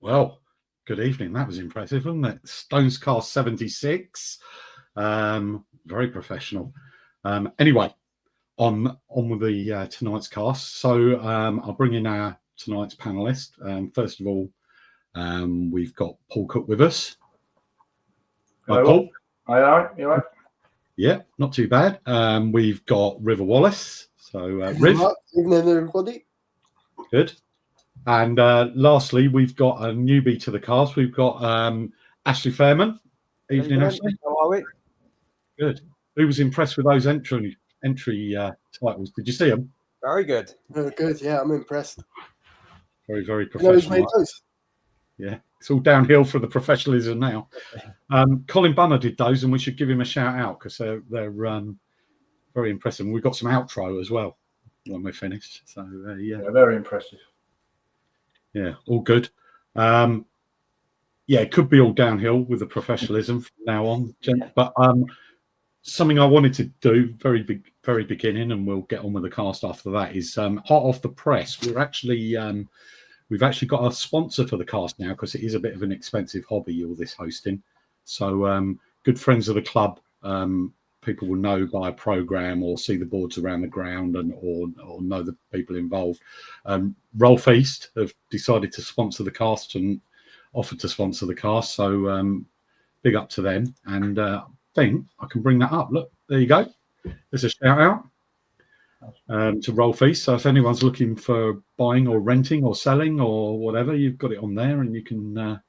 Well, good evening. That was impressive, wasn't it? StonesCast 76. Very professional. Anyway, on with the tonight's cast. So I'll bring in our tonight's panelist. First of all, we've got Paul Cooke with us. Hi, Paul. Hi, you all right? Yeah, not too bad. We've got River Wallace. So, Riv. Evening, everybody. Good. And lastly, we've got a newbie to the cast. We've got Ashley Fairman. Evening, Ashley. How are we? Good. Who was impressed with those entry titles? Did you see them? Very good. Very good. Yeah, I'm impressed. Very, very You know who's made professional. those? Yeah, it's all downhill for the professionalism now. Colin Bunner did those, and we should give him a shout out because they're very impressive. And we've got some outro as well when we're finished. So yeah, very impressive. Yeah, all good. Yeah, it could be all downhill with the professionalism from now on, but something I wanted to do very beginning, and we'll get on with the cast after that, is hot off the press. We've actually got a sponsor for the cast now because it is a bit of an expensive hobby, all this hosting. So good friends of the club, people will know by a program or see the boards around the ground or know the people involved. Rolf East have decided to sponsor the cast and offered to sponsor the cast. So big up to them. And I think I can bring that up. Look, there you go. There's a shout out to Rolf East. So if anyone's looking for buying or renting or selling or whatever, you've got it on there, and you can.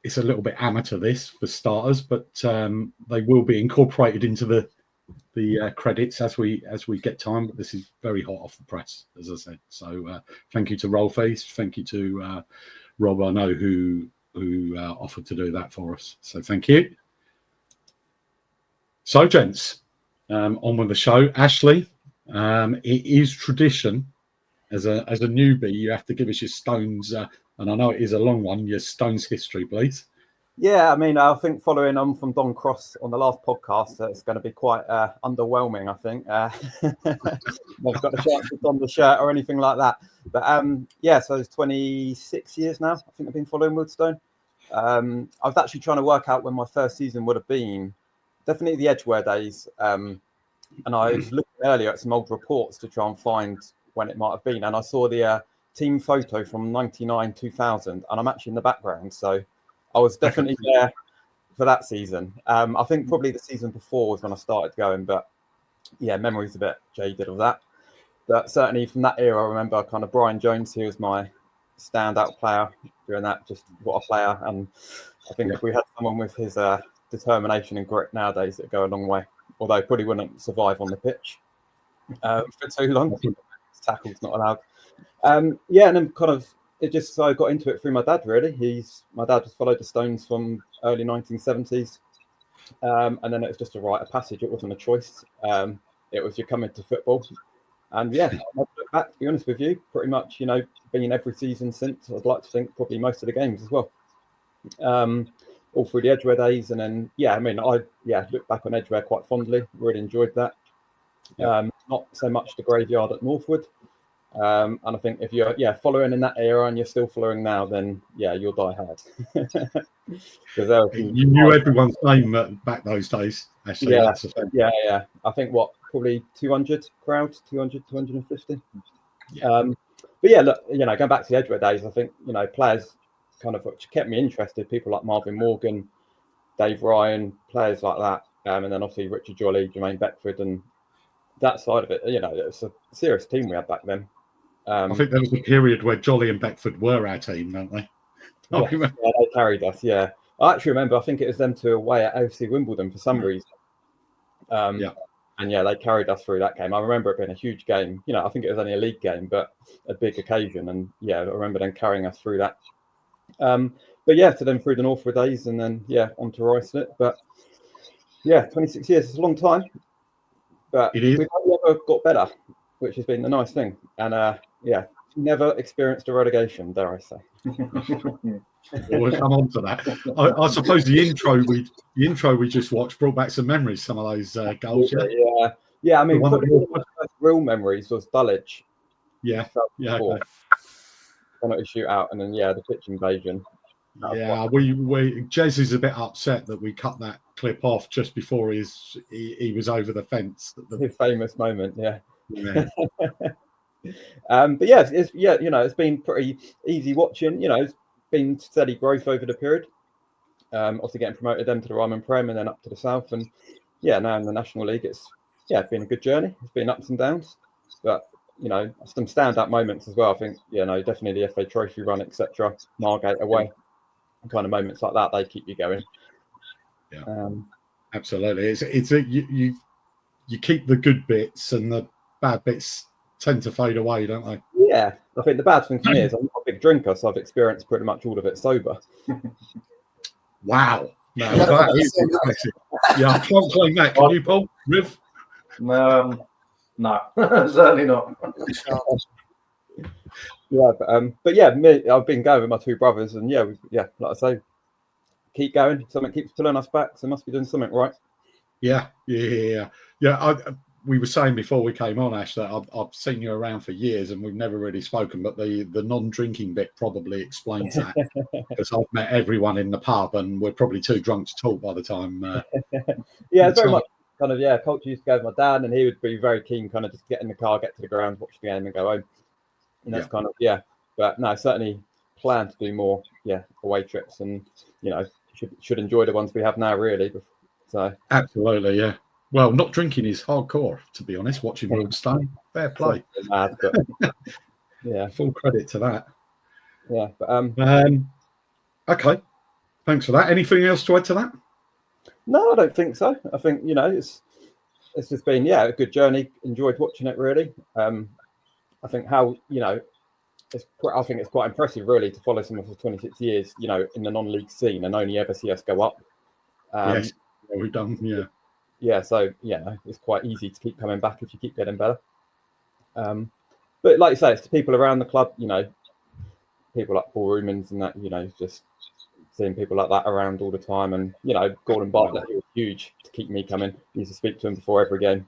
It's a little bit amateur, this, for starters, but they will be incorporated into the credits as we get time. But this is very hot off the press, as I said. So thank you to Rolf East. Thank you to Rob, I know, who offered to do that for us. So thank you. So, gents, on with the show. Ashley, it is tradition as a newbie, you have to give us your Stones. And I know it is a long one, your Stones history, please. Yeah, I mean, I think following on from Don Cross on the last podcast, it's going to be quite underwhelming, I think. Never got a chance to don the shirt or anything like that. But yeah, so it's 26 years now, I think I've been following Woodstone. I was actually trying to work out when my first season would have been. Definitely the Edgware days. And I was looking earlier at some old reports to try and find when it might have been. And I saw the team photo from 99, 2000, and I'm actually in the background. So I was definitely there for that season. I think probably the season before was when I started going, but yeah, memory's a bit jaded of that. But certainly from that era, I remember kind of Brian Jones, he was my standout player during that. Just what a player. And I think if we had someone with his determination and grit nowadays, it'd go a long way. Although probably wouldn't survive on the pitch for too long. Tackles not allowed. Yeah, and then kind of it just so I got into it through my dad. Really, my dad has followed the Stones from early 1970s, and then it was just a rite of passage. It wasn't a choice. It was you come into football, and yeah, I'd look back, to be honest with you, pretty much been every season since. I'd like to think probably most of the games as well. All through the Edgware days, and then I mean, I look back on Edgware quite fondly. Really enjoyed that. Not so much the graveyard at Northwood. And I think if you're following in that era and you're still following now, then you'll die hard. You knew everyone's name back those days, actually. Yeah. I think probably 200 crowd, 200, 250. But yeah, look, going back to the Edgware days, I think players kind of which kept me interested. People like Marvin Morgan, Dave Ryan, players like that, and then obviously Richard Jolly, Jermaine Beckford, and that side of it. It was a serious team we had back then. I think there was a period where Jolly and Beckford were our team, weren't they? Yeah, they carried us. Yeah, I actually remember. I think it was them two away at AFC Wimbledon for some reason. And they carried us through that game. I remember it being a huge game. I think it was only a league game, but a big occasion. And I remember them carrying us through that. But to them through the Northwood days, and then on to Ruislip. But 26 years is a long time. But we've never got better, which has been the nice thing. And never experienced a relegation, dare I say. We'll come on to that. I suppose the intro we just watched brought back some memories, some of those goals. Yeah. I mean, one of the first real memories was Dulwich. Okay. penalty shootout, and then the pitch invasion. Yeah, we Jez is a bit upset that we cut that clip off just before he was over the fence. His famous moment, Yeah. But yeah, it's been pretty easy watching. It's been steady growth over the period. Obviously getting promoted then to the Ryman Prem and then up to the South, and now in the National League, it's been a good journey. It's been ups and downs, but some standout moments as well. I think definitely the FA Trophy run, etc. Margate away, kind of moments like that, they keep you going. Yeah, absolutely. You keep the good bits, and the bad bits tend to fade away, don't they? Yeah, I think the bad thing for me is I'm not a big drinker, so I've experienced pretty much all of it sober. Wow. No, that is impressive. Yeah, I can't claim that. Can you, Paul? Riv? No, certainly not. I've been going with my two brothers, and like I say, keep going. Something keeps pulling us back, so must be doing something right. Yeah. We were saying before we came on, Ash, that I've seen you around for years and we've never really spoken, but the non-drinking bit probably explains that, because I've met everyone in the pub and we're probably too drunk to talk by the time. It's very much kind of culture used to go with my dad, and he would be very keen, kind of just get in the car, get to the ground, watch the game, and go home. And that's kind of But no, certainly plan to do more away trips, and should enjoy the ones we have now, really. So absolutely, yeah. Well, not drinking is hardcore, to be honest. Watching Wildstone, fair play. Mad, but, full credit to that. Yeah, but okay, thanks for that. Anything else to add to that? No, I don't think so. I think it's just been a good journey. Enjoyed watching it, really. I think how I think it's quite impressive, really, to follow someone for 26 years, in the non-league scene and only ever see us go up. Yes, we've done, so it's quite easy to keep coming back if you keep getting better. But like you say, it's the people around the club, people like Paul Rumans and that, just seeing people like that around all the time. And Gordon Bartlett, he was huge to keep me coming. I used to speak to him before every game.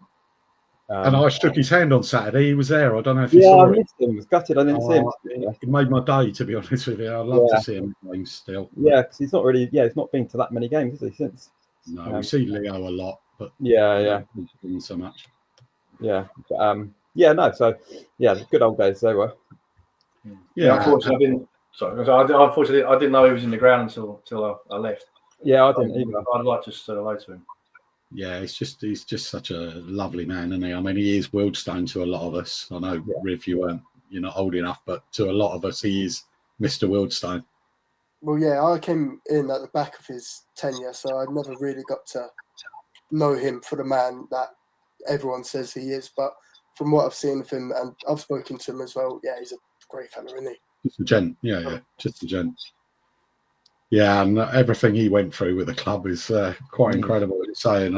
And I shook his hand on Saturday. He was there. I don't know if you saw I missed him. I was gutted. I didn't see him. It made my day, to be honest with you. I'd love to see him playing still. Yeah, because he's not really. He's not been to that many games, has he? Since. No, we see Leo a lot, but not so much. Yeah, but, no. So good old days they were. Yeah, unfortunately, I didn't. Sorry, unfortunately, I didn't know he was in the ground until I left. Yeah, I didn't either. I'd like to say hello to him. Yeah, he's just such a lovely man, isn't he? I mean, he is Wildstone to a lot of us. I know, Riv, you're not old enough, but to a lot of us, he is Mr. Wildstone. Well, yeah, I came in at the back of his tenure, so I never really got to know him for the man that everyone says he is. But from what I've seen of him, and I've spoken to him as well, he's a great fella, isn't he? Just a gent, just a gent. Yeah, and everything he went through with the club is quite incredible to say.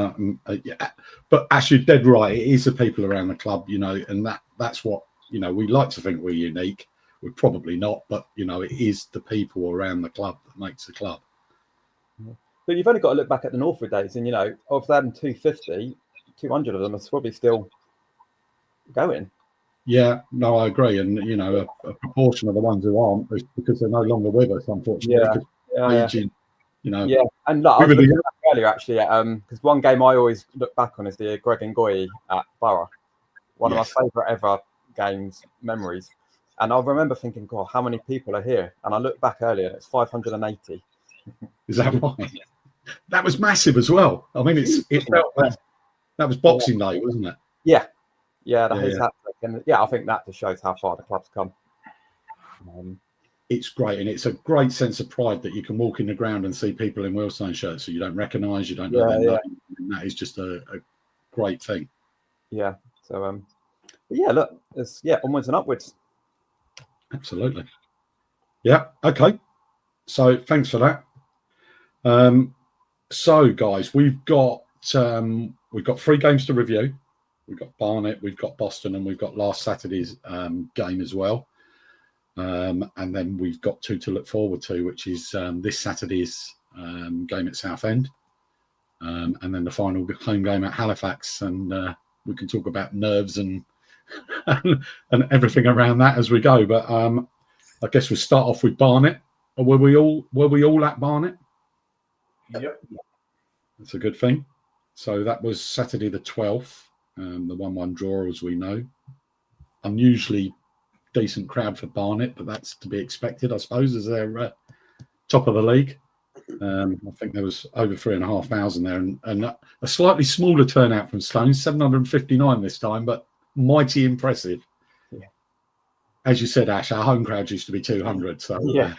But actually, dead right. It is the people around the club, and that's what we like to think we're unique. We're probably not, but it is the people around the club that makes the club. But you've only got to look back at the Northwood days, and of them 250, 200 of them are probably still going. Yeah, no, I agree, and a proportion of the ones who aren't is because they're no longer with us, unfortunately. Aging, and look, I was looking back earlier actually, because one game I always look back on is the Greg Ngoyi at Borough, one of my favourite ever games memories. And I remember thinking, God, how many people are here? And I looked back earlier, and it's 580. Is that right? That was massive as well. I mean, it felt that was Boxing Day, wasn't it? Yeah, that is hat-trick. And I think that just shows how far the club's come. It's great, and it's a great sense of pride that you can walk in the ground and see people in Wildstone shirts who you don't recognise, you don't know their name, and that is just a great thing. Yeah. So, look, it's onwards and upwards. Absolutely. Yeah. Okay. So thanks for that. So guys, we've got 3 games to review. We've got Barnet, we've got Boston, and we've got last Saturday's game as well. And then we've got 2 to look forward to, which is this Saturday's game at Southend, and then the final home game at Halifax. And we can talk about nerves and and everything around that as we go. But I guess we'll start off with Barnet. Were we all at Barnet? Yep. That's a good thing. So that was Saturday the 12th, the 1-1 draw, as we know. Unusually decent crowd for Barnet, but that's to be expected, I suppose, as they're top of the league. I think there was over 3,500 there, and a slightly smaller turnout from Stones, 759 this time, but mighty impressive. Yeah. As you said, Ash, our home crowd used to be 200. So Yeah.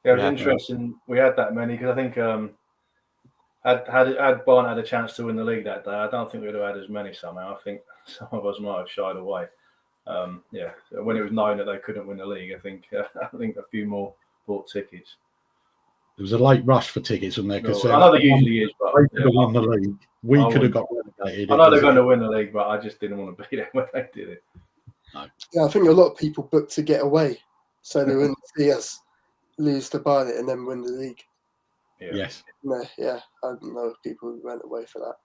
It was interesting. We had that many because I think had Barnet had a chance to win the league that day, I don't think we'd have had as many somehow. I think some of us might have shied away. When it was known that they couldn't win the league, I think a few more bought tickets. There was a late rush for tickets, wasn't there? Because I know there usually is, but they could have won the league. We could have got relegated. I know they're going to win the league, but I just didn't want to be there when they did it. No. Yeah, I think a lot of people booked to get away, so they wouldn't see us lose to Barnet and then win the league. Yeah. Yes. Yeah, I know people who went away for that.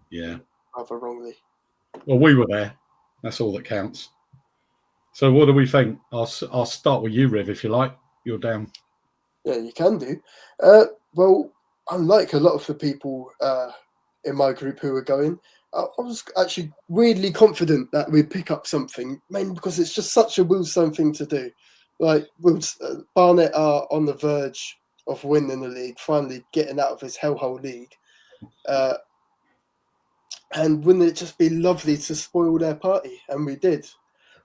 Yeah. Rather wrongly. Well, we were there. That's all that counts. So what do we think? I'll start with you, Riv, if you like. You're down. Yeah, you can do. Well, unlike a lot of the people in my group who were going, I was actually weirdly confident that we'd pick up something, mainly because it's just such a Willstone thing to do. Like, Barnet are on the verge of winning the league, finally getting out of this hellhole league. And wouldn't it just be lovely to spoil their party? And we did.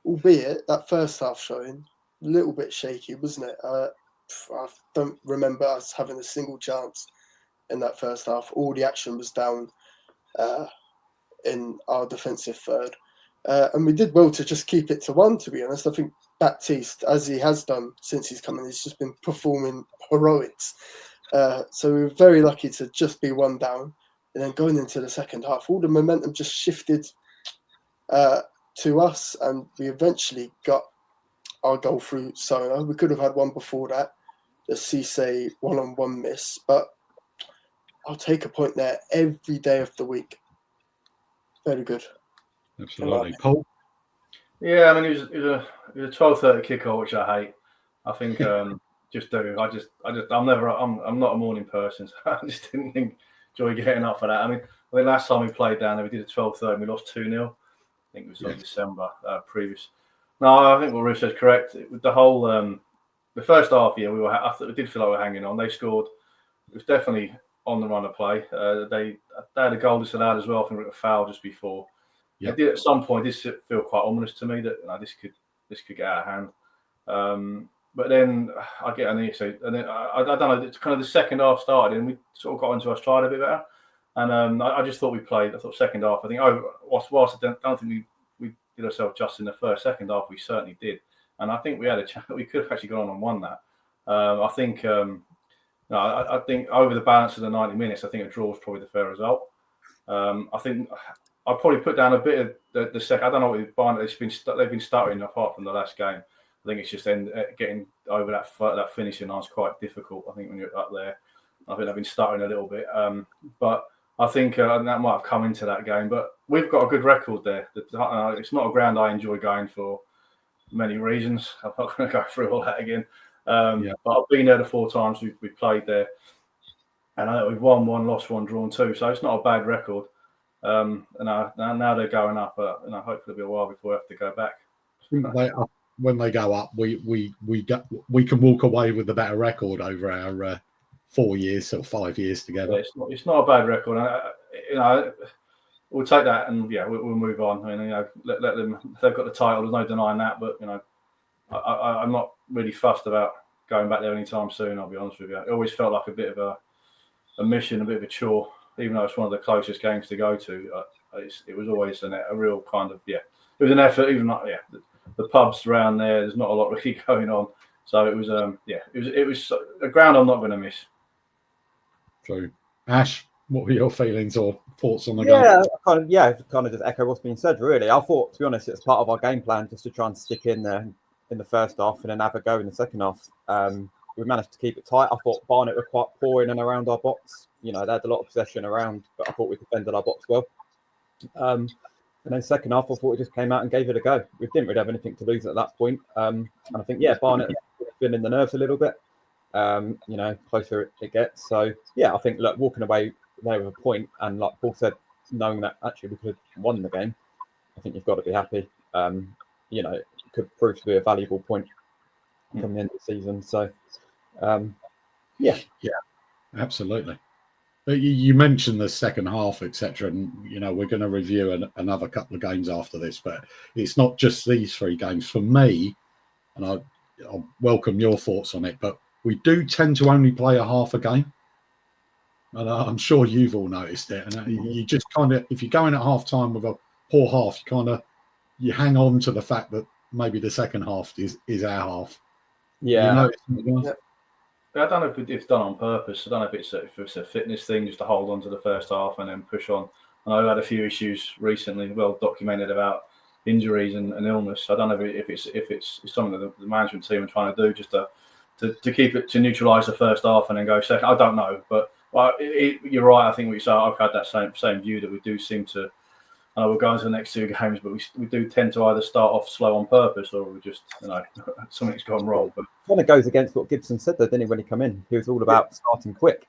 Albeit that first half showing, a little bit shaky, wasn't it? I don't remember us having a single chance in that first half. All the action was down in our defensive third. And we did well to just keep it to 1, to be honest. I think Baptiste, as he has done since he's come in, he's just been performing heroics. So we were very lucky to just be 1 down. And then going into the second half, all the momentum just shifted to us, and we eventually got our goal through Sona. We could have had one before that, the Cisse 1-on-1 miss, but I'll take a point there every day of the week. Very good. Absolutely. Paul? Yeah, I mean, it was a 12:30 kickoff, which I hate. I think I'm not a morning person, so I just didn't enjoy getting up for that. I mean, the last time we played down there, we did a 12:30 and we lost 2-0. I think it was in December previous. No, I think what Ruth said is correct. With the whole the first half, we did feel like we were hanging on. They scored. It was definitely on the run of play. They had a goal disallowed as well. I think it was a foul just before. Yep. It did at some point. This feel quite ominous to me that this could get out of hand. But then I get an issue, and then I don't know. It's kind of the second half started, and we sort of got into our stride a bit better. And I just thought we played. I thought second half. I think whilst I don't think we did ourselves just in the first. Second half we certainly did, and I think we had a chance. We could have actually gone on and won that. I think over the balance of the 90 minutes, I think a draw was probably the fair result. I think I'll probably put down a bit of the second. I don't know what Barnet they've been stuttering apart from the last game. I think it's just getting over that finishing line is quite difficult. I think when you're up there, I think they've been stuttering a little bit. But I think that might have come into that game. But we've got a good record there. It's not a ground I enjoy going for many reasons. I'm not going to go through all that again. But I've been there the 4 times we've played there. And I know we've won 1, lost 1, drawn 2. So it's not a bad record. And now they're going up. Hopefully it'll be a while before we have to go back. When they go up, we can walk away with a better record over our 4 years or 5 years together. Yeah, it's not a bad record. We'll take that and we'll move on. I mean, let them. They've got the title. There's no denying that. But I'm not really fussed about going back there anytime soon. I'll be honest with you. It always felt like a bit of a mission, a bit of a chore. Even though it's one of the closest games to go to, it was always a real kind of It was an effort. Even the pubs around there's not a lot really going on. So it was it was a ground I'm not going to miss. True. Ash, what were your feelings or thoughts on the game? Kind of just echo what's been said. Really, I thought, to be honest, it's part of our game plan just to try and stick in there in the first half and then have a go in the second half. We managed to keep it tight. I thought Barnet were quite poor in and around our box. They had a lot of possession around, but I thought we defended our box well. And then second half, I thought we just came out and gave it a go. We didn't really have anything to lose at that point. And I think, Barnet was feeling the nerves a little bit, closer it gets. So, I think, look, walking away there with a point, and like Paul said, knowing that actually we could have won the game, I think you've got to be happy. It could prove to be a valuable point from the end of the season. So, Yeah, absolutely. You mentioned the second half, etc., and we're going to review another couple of games after this, but it's not just these 3 games for me. And I'll welcome your thoughts on it, but we do tend to only play a half a game, and I'm sure you've all noticed it. And you just kind of, if you're going at half time with a poor half, you hang on to the fact that maybe the second half is our half. Yeah. I don't know if it's done on purpose. I don't know if it's a fitness thing, just to hold on to the first half and then push on. And I've had a few issues recently, well documented, about injuries and illness. I don't know if it's something that the management team are trying to do, just to keep it, to neutralise the first half and then go second. I don't know, but you're right. I think I've had that same view, that we do seem to. I know we'll go into the next 2 games, but we do tend to either start off slow on purpose, or we just, something's gone wrong. But it kind of goes against what Gibson said, though, didn't he, when he came in? He was all about starting quick.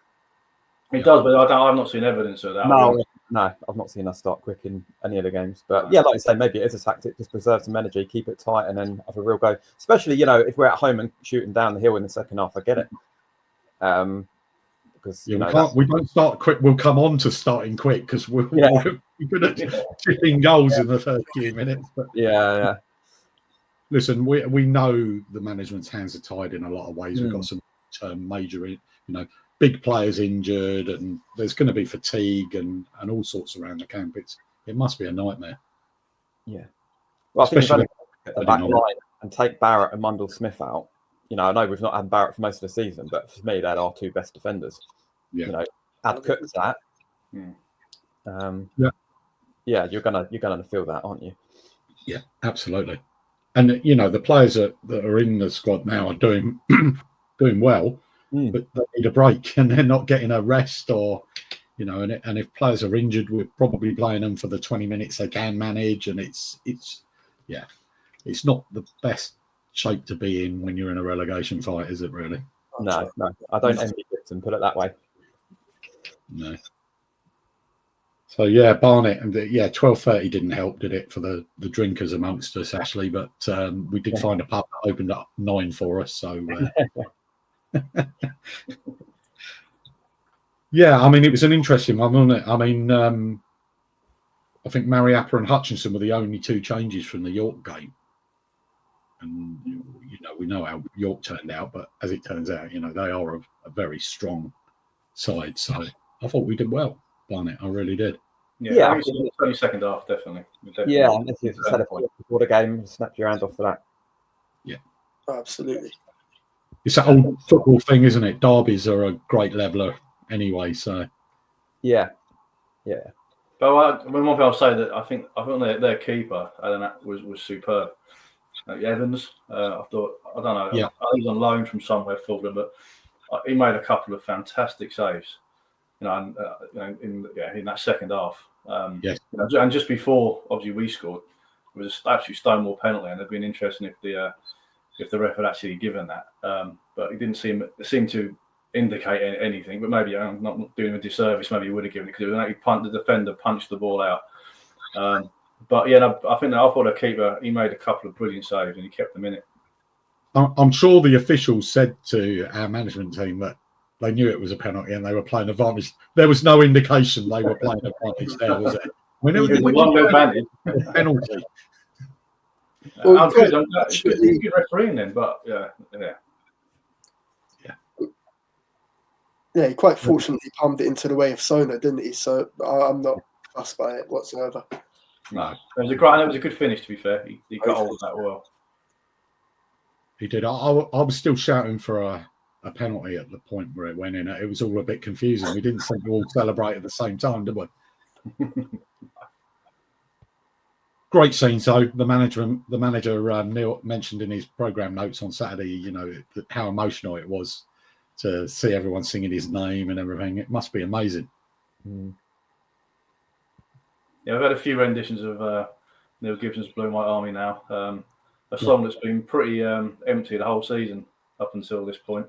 It does, but I've not seen evidence of that. No, I've not seen us start quick in any of the games. But like I say, maybe it is a tactic, just preserve some energy, keep it tight, and then have a real go. Especially, if we're at home and shooting down the hill in the second half, I get it. Because we don't start quick. We'll come on to starting quick because we're good at chipping goals in the first few minutes. But listen, we know the management's hands are tied in a lot of ways. We've got some major, big players injured, and there's going to be fatigue and all sorts around the camp. It must be a nightmare. Yeah. Well, especially at the back line and take Barrett and Mundell Smith out. I know we've not had Barrett for most of the season, but for me, they're our 2 best defenders. Add Cooke to that. You're gonna feel that, aren't you? Yeah, absolutely. And the players that are in the squad now are doing well, but they need a break, and they're not getting a rest, or and if players are injured, we're probably playing them for the 20 minutes they can manage, and it's not the best shape to be in when you're in a relegation fight, is it really? No, I don't envy Gibson, put it that way. No. So Barnet, and 12:30 didn't help, did it, for the drinkers amongst us, Ashley? But we did find a pub that opened up 9 for us. So it was an interesting one, wasn't it? I think Mariappa and Hutchinson were the only 2 changes from the York game, and we know how York turned out, but as it turns out, they are a very strong side. So I thought we did well, Barnet. I really did. Yeah, I think it's only second half, definitely. Yeah, and if you set a point before the game, snap your hand off for that. Yeah, absolutely. It's that old football thing, isn't it? Derbies are a great leveler anyway. So yeah. But one thing I'll say, that I think their keeper was superb. Evans, I thought, I don't know, I think he's on loan from somewhere, Fulham, but he made a couple of fantastic saves. In that second half. And just before, obviously, we scored, it was an absolute stonewall penalty, and it'd been interesting if the ref had actually given that. But it didn't seem to indicate anything. But maybe I'm not doing a disservice. Maybe he would have given it, because the defender punched the ball out. I thought the keeper, he made a couple of brilliant saves, and he kept them in it. I'm sure the officials said to our management team that they knew it was a penalty and they were playing advantage. There was no indication they were playing advantage there, was it? It was one advantage. Penalty. I'm good refereeing then, but he quite fortunately palmed it into the way of Sona, didn't he? So I'm not fussed by it whatsoever. No, it was a good finish, to be fair. He got hold of that well. He did. I was still shouting for a penalty at the point where it went in. It was all a bit confusing. We didn't seem to all celebrate at the same time, did we? Great scenes, though. The manager Neil mentioned in his programme notes on Saturday, how emotional it was to see everyone singing his name and everything. It must be amazing. I've had a few renditions of Neil Gibson's Blue White Army now. A song that's been pretty empty the whole season up until this point.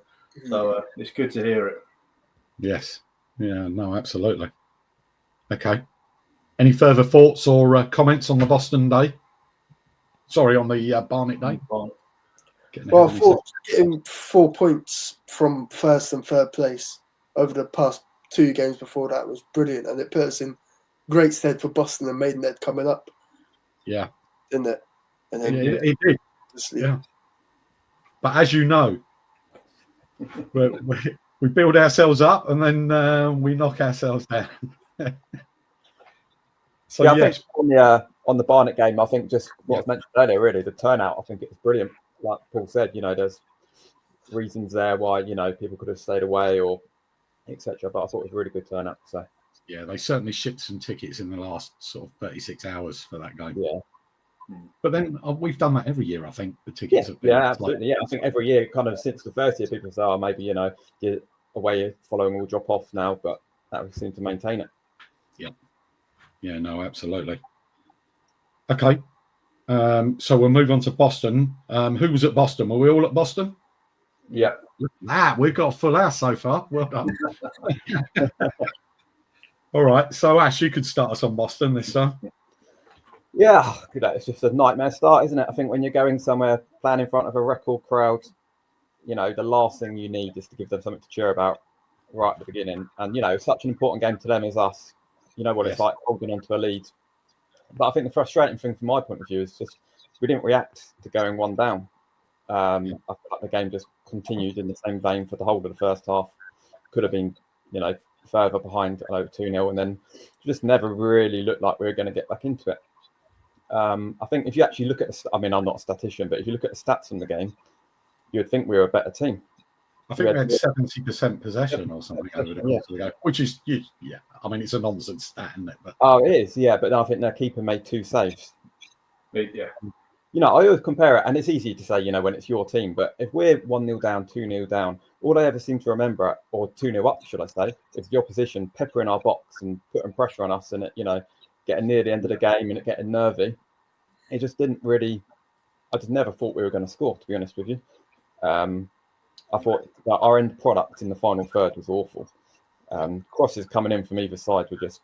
So it's good to hear it. Yes. Yeah, no, absolutely. Okay. Any further thoughts or comments on the Boston day? Sorry, on the Barnet day? Well, I thought getting 4 points from first and third place over the past 2 games before that was brilliant, and it put us in great stead for Boston and Maidenhead coming up. Yeah. Didn't it? And then it did. Yeah. But as you know, we build ourselves up and then we knock ourselves down. So I think on the Barnet game, I think just what was mentioned earlier, really, the turnout, I think it was brilliant. Like Paul said, there's reasons there why, people could have stayed away or etc. But I thought it was a really good turnout. So yeah, they certainly shipped some tickets in the last sort of 36 hours for that game. Yeah. But then we've done that every year, I think. The tickets have been. Yeah, absolutely. Yeah, I think every year, kind of since the first year, people say, oh, maybe, you're away following will drop off now, but that would seem to maintain it. Yeah. Yeah, no, absolutely. Okay. So we'll move on to Boston. Who was at Boston? Were we all at Boston? Yeah. We've got a full house so far. Well done. All right. So, Ash, you could start us on Boston this time. Yeah, it's just a nightmare start, isn't it? I think when you're going somewhere, playing in front of a record crowd, the last thing you need is to give them something to cheer about right at the beginning. And, such an important game to them as us. You know what it's like holding on to a lead. But I think the frustrating thing from my point of view is just we didn't react to going 1 down. I feel like the game just continued in the same vein for the whole of the first half. Could have been, further behind over 2-0, and then just never really looked like we were going to get back into it. I think if you actually look at I'm not a statistician, but if you look at the stats from the game, you would think we were a better team. I think we had 70% possession or something over the course of the game, which is, it's a nonsense stat, isn't it? But it is, but I think their keeper made 2 saves. Yeah. I always compare it, and it's easy to say, when it's your team, but if we're 1-0 down, 2-0 down, all I ever seem to remember, or 2-0 up, should I say, is the opposition peppering our box and putting pressure on us, and it, getting near the end of the game and it getting nervy. It just didn't really. I just never thought we were going to score, to be honest with you. I thought that our end product in the final third was awful. Crosses coming in from either side were just,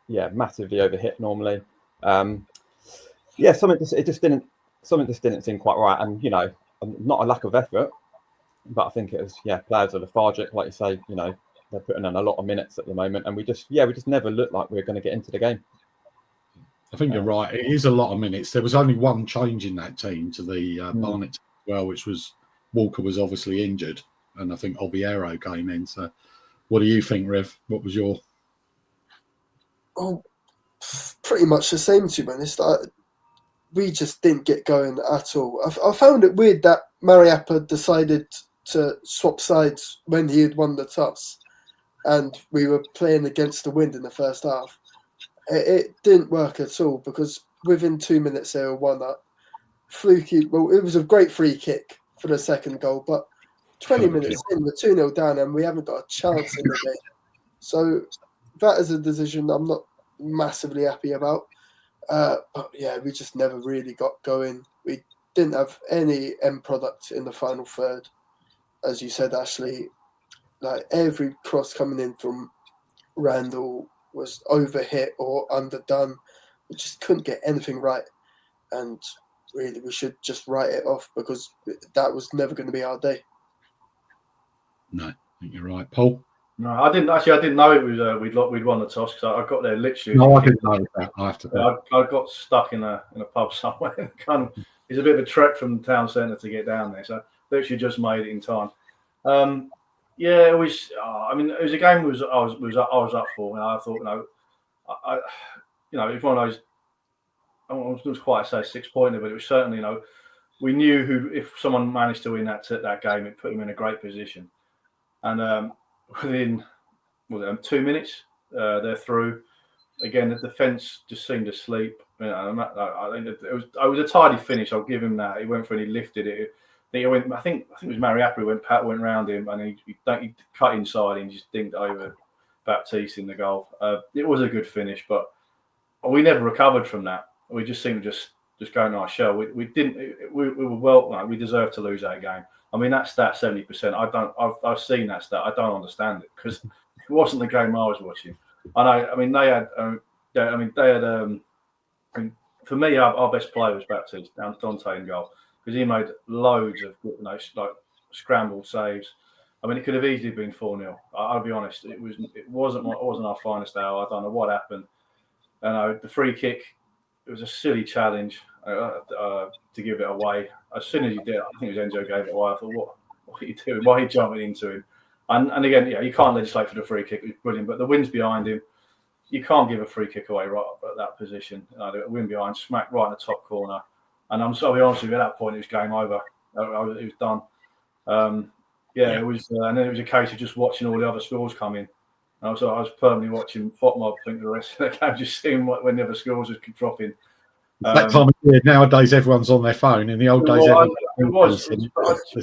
massively overhit normally. Something just didn't seem quite right, and not a lack of effort, but I think it was players are lethargic, like you say. They're putting in a lot of minutes at the moment, and we just never looked like we were going to get into the game. I think you're right. It is a lot of minutes. There was only one change in that team to the Barnet team as well, which was Walker was obviously injured, and I think Obiero came in. So, what do you think, Riv? What was your? Oh, pretty much the same, to be honest. We just didn't get going at all. I found it weird that Mariappa decided to swap sides when he had won the toss, and we were playing against the wind in the first half. It didn't work at all because within 2 minutes they were 1-up. Fluky. Well, it was a great free kick for the second goal, but 20 minutes in, we're 2-0 down and we haven't got a chance in the game. So that is a decision I'm not massively happy about. But we just never really got going. We didn't have any end product in the final third. As you said, Ashley, like every cross coming in from Randall was overhit or underdone. We just couldn't get anything right. And really, we should just write it off because that was never going to be our day. No, I think you're right. Paul? No, I didn't know it was we'd won the toss because I got there literally. No, I didn't know that. I have to. I got stuck in a pub somewhere. It's a bit of a trek from the town centre to get down there, so literally just made it in time. It was. It was a game. I was up for, and I thought, it's one of those. I wasn't quite say 6-pointer, but it was certainly, we knew who if someone managed to win that game, it put them in a great position. And within 2 minutes, they're through. Again, the defence just seemed asleep. I think it was a tidy finish. I'll give him that. He went for it and he lifted it. I think it was Mariappa who went round him and he cut inside and just dinked over Baptiste in the goal. It was a good finish, but we never recovered from that. We just seemed to just go in our shell. We didn't. We were we deserved to lose that game. I mean, that stat 70%. I've seen that stat. I don't understand it because it wasn't the game I was watching. I know. I mean, they had. For me, our best player was Baptiste, Dante in goal, because he made loads of like scrambled saves. I mean, it could have easily been 4-0. I'll be honest. It wasn't our finest hour. I don't know what happened. And the free kick, it was a silly challenge to give it away. As soon as he did, I think it was Enzo gave it away. I thought, what are you doing? Why are you jumping into him? And again, you can't legislate for the free kick. It was brilliant, but the wind's behind him. You can't give a free kick away right at that position. The wind behind, smack right in the top corner. And I'll be honest with you, at that point, it was game over. It was done. It was, and then it was a case of just watching all the other scores come in. I was permanently watching FOTMob, I think, the rest of the game, just seeing when the other scores would keep dropping. That time of year, nowadays everyone's on their phone. In the old days, it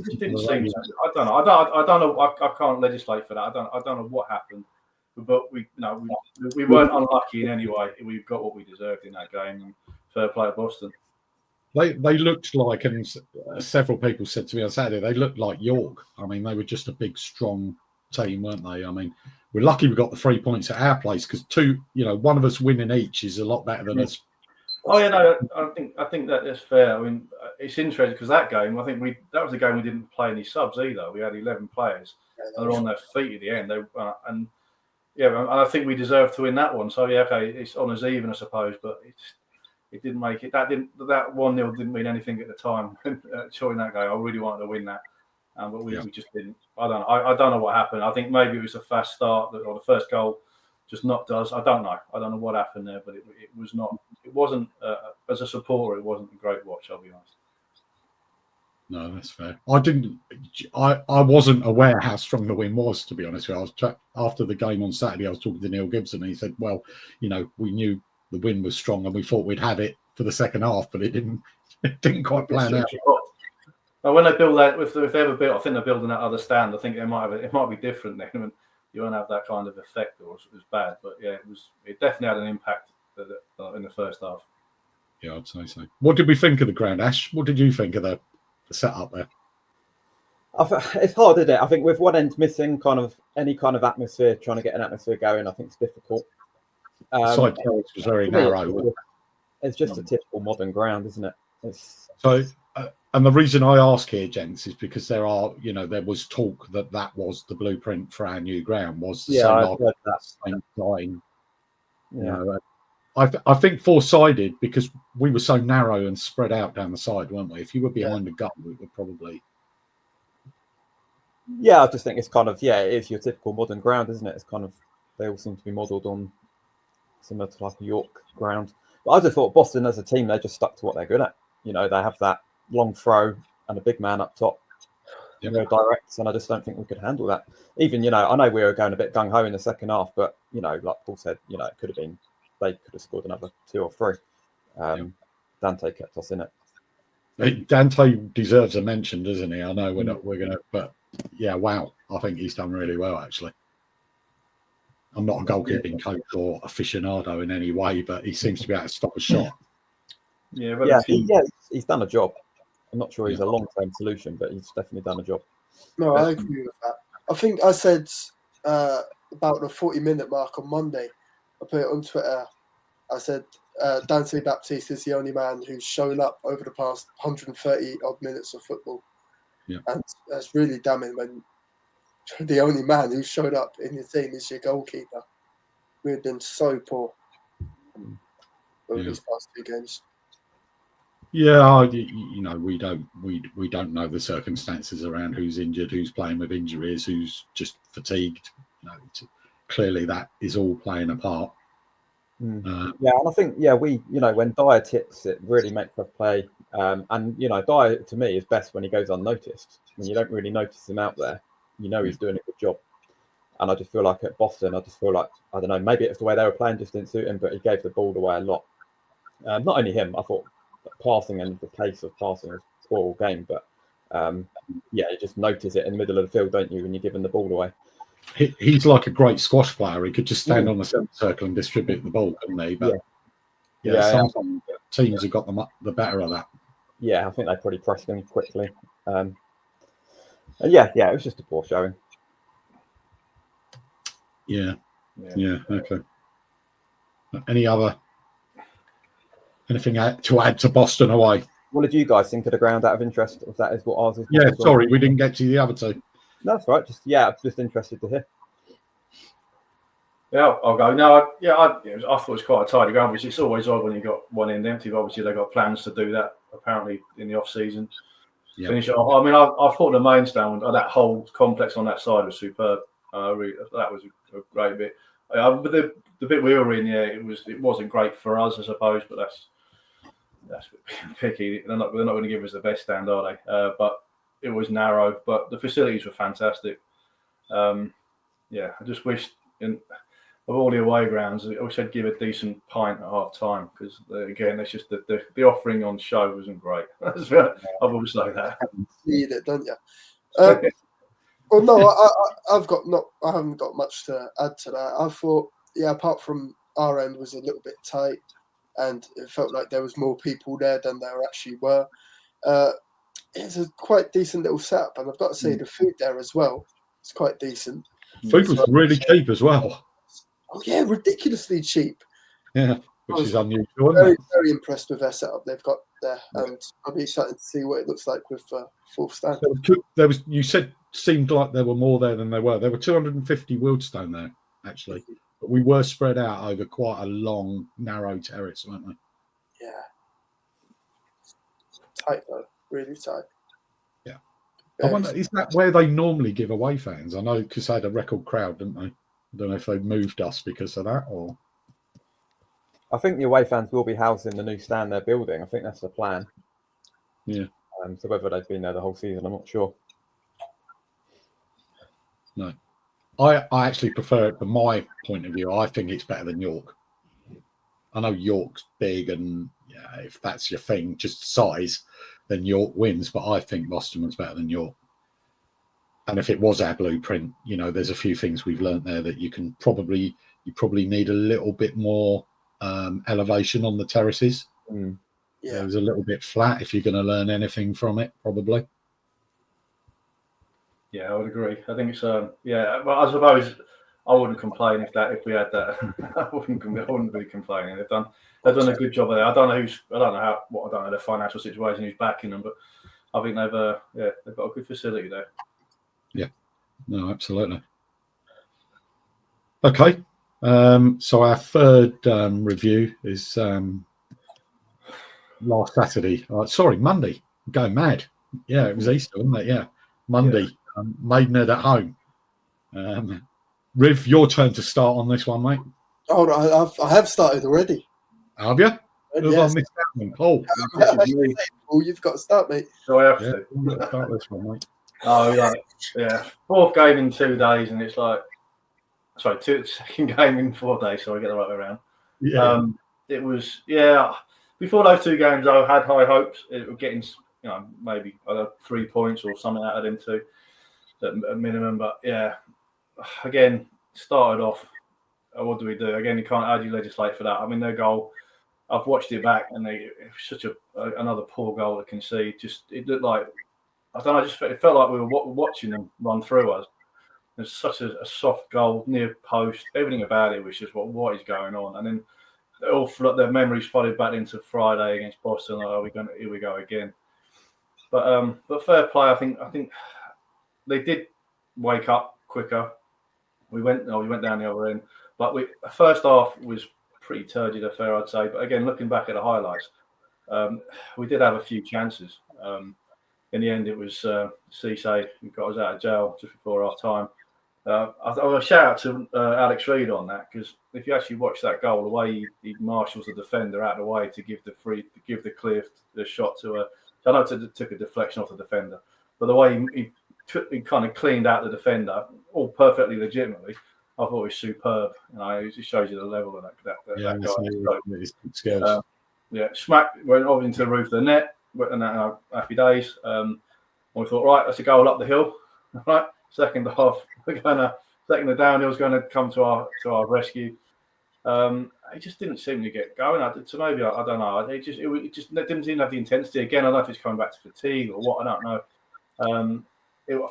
just didn't seem. I don't know. I don't know. I can't legislate for that. I don't know what happened, but we weren't unlucky in any way. We got what we deserved in that game. And fair play at Boston. They looked like, and several people said to me on Saturday, they looked like York. I mean, they were just a big, strong team, weren't they? I mean, we're lucky we got the 3 points at our place because one of us winning each is a lot better than us. Oh yeah, no, I think that is fair. I mean, it's interesting because that game, I think that was the game we didn't play any subs either. We had 11 players. They were on their feet at the end. And I think we deserved to win that one. So yeah, okay, it's on us even, I suppose, but it didn't make it. That 1-0 didn't mean anything at the time. Showing that game, I really wanted to win that, but we just didn't. I don't know. I don't know what happened. I think maybe it was a fast start or the first goal just knocked us. I don't know. I don't know what happened there, but it was not. It wasn't as a supporter. It wasn't a great watch. I'll be honest. No, that's fair. I wasn't aware how strong the wind was, to be honest with you. After the game on Saturday, I was talking to Neil Gibson, and he said, "Well, we knew the wind was strong, and we thought we'd have it for the second half, but it didn't quite plan out." Well, when they build that, if they ever build, I think they're building that other stand. I think it might be different then. I mean, you won't have that kind of effect, or it was bad, but yeah, it definitely had an impact in the first half. Yeah, I'd say so. What did we think of the ground, Ash? What did you think of the setup there? It's hard, isn't it? I think with one end missing, kind of any kind of atmosphere, trying to get an atmosphere going, I think it's difficult. The side terrace was very narrow. It's just a typical modern ground, isn't it? And the reason I ask here, gents, is because there was talk that was the blueprint for our new ground. I've heard that. Same design. Yeah. I think four-sided because we were so narrow and spread out down the side, weren't we? If you were behind the goal, we would probably. Yeah, I just think it's kind of it is your typical modern ground, isn't it? It's kind of they all seem to be modelled on similar to like a York ground. But I just thought Boston as a team, they just stuck to what they're good at. They have that long throw and a big man up top. Direct, and I just don't think we could handle that. Even I know we were going a bit gung ho in the second half, but like Paul said, it could have been. They could have scored another 2 or 3. Dante kept us in it. Dante deserves a mention, doesn't he? I know we're gonna, but yeah, wow, I think he's done really well actually. I'm not a goalkeeping coach or aficionado in any way, but he seems to be able to stop a shot. He's done a job. I'm not sure he's a long-term solution, but he's definitely done a job. No, I agree with that. I think I said about the 40-minute mark on Monday. I put it on Twitter. I said Dante Baptiste is the only man who's shown up over the past 130 odd minutes of football. Yeah. And that's really damning when the only man who's showed up in your team is your goalkeeper. We've been so poor over these past 2 games. Yeah, we don't know the circumstances around who's injured, who's playing with injuries, who's just fatigued. Clearly that is all playing a part. And I think we when Dyer tips, it really makes us play. And Dyer to me is best when he goes unnoticed. When you don't really notice him out there, he's doing a good job. And I just feel like at Boston, I don't know, maybe it's the way they were playing just didn't suit him, but he gave the ball away a lot. Not only him, I thought passing and the pace of passing was poor all game, but you just notice it in the middle of the field, don't you, when you're giving the ball away. He's like a great squash player. He could just stand on the centre circle and distribute the ball, couldn't he? But Sometimes teams have got the better of that. Yeah, I think they probably pressed him quickly. Yeah, it was just a poor showing. Yeah. Okay. Anything to add to Boston away? What did you guys think of the ground out of interest? If that is what ours is? Yeah, sorry, we didn't get to the other two. That's right. I'm just interested to hear. Yeah, I'll go. No, I thought it was quite a tidy ground, which it's always odd when you got one end empty. But obviously, they've got plans to do that apparently in the off season. Yeah. Finish it off. I mean, I thought the main stand, that whole complex on that side was superb. That was a great bit. But the bit we were in, it wasn't great for us, I suppose. But that's picky. They're not going to give us the best stand, are they? But it was narrow. But the facilities were fantastic. I just wished of all the away grounds, I wish I'd give a decent pint at half time because again, it's just the offering on show wasn't great. I've always say that. You need it, don't you? Well, no, I haven't got much to add to that. I thought, apart from our end was a little bit tight, and it felt like there was more people there than there actually were. It's a quite decent little setup, and I've got to say the food there as well. It's quite decent. Food was really cheap as well. Oh yeah, ridiculously cheap. Yeah, which is unusual. Very, very impressed with their setup they've got there, and I'll be excited to see what it looks like with full stand. There was. You seemed like there were more there than there were. There were 250 Wildstone there actually, but we were spread out over quite a long, narrow terrace, weren't we? Yeah, tight though, really tight. Yeah. I wonder, is that where they normally give away fans? I know because they had a record crowd, didn't they? I don't know if they moved us because of that or. I think the away fans will be housed in the new stand they're building. I think that's the plan. Yeah. So whether they've been there the whole season, I'm not sure. No. I actually prefer it from my point of view. I think it's better than York. I know York's big and if that's your thing, just size, then York wins. But I think Boston was better than York. And if it was our blueprint, there's a few things we've learned there that you probably need a little bit more elevation on the terraces. Yeah, it was a little bit flat if you're going to learn anything from it, probably. Yeah, I would agree. I think it's well, I suppose I wouldn't complain if we had that. I wouldn't be complaining. They've done a good job of that. I don't know their financial situation, who's backing them, but I think they've got a good facility there. Yeah, no, absolutely. Okay, so our third review is last Saturday. Monday. I'm going mad. Yeah, it was Easter, wasn't it? Yeah, Monday. Maidenhead at home. Riv, your turn to start on this one, mate. Oh, I have started already. Have you? Yes. Oh, you've got to start, mate. So I have to start this one, mate. Oh, fourth game in 2 days, and it's like, second game in 4 days. So I get the right way around. Yeah. It was Before those 2 games, I had high hopes. It was getting maybe 3 points or something out of them too, at minimum. But again, started off. What do we do? Again, you can't. How do you legislate for that? I mean, their goal. I've watched it back, and it was such another poor goal to concede. It looked like I don't know. It felt like we were watching them run through us. There's such a soft goal near post. Everything about it was just what is going on. And then their memories flooded back into Friday against Boston. Here we go again. But fair play. I think they did wake up quicker. We went down the other end. But first half was pretty turgid affair, I'd say. But again, looking back at the highlights, we did have a few chances. In the end, it was Cisse who got us out of jail just before half time. I want to shout out to Alex Reid on that, because if you actually watch that goal, the way he marshals the defender out of the way to give the shot to a. I know it took a deflection off the defender, but the way he kind of cleaned out the defender, all perfectly legitimately, I thought it was superb. It just shows you the level of that guy. Smack went over into the roof of the net, and happy days. We thought, right, that's a goal up the hill. Right, second half, the downhill is going to come to our rescue. It just didn't seem to get going. So maybe I don't know. It didn't seem to have the intensity. Again, I don't know if it's coming back to fatigue or what. I don't know.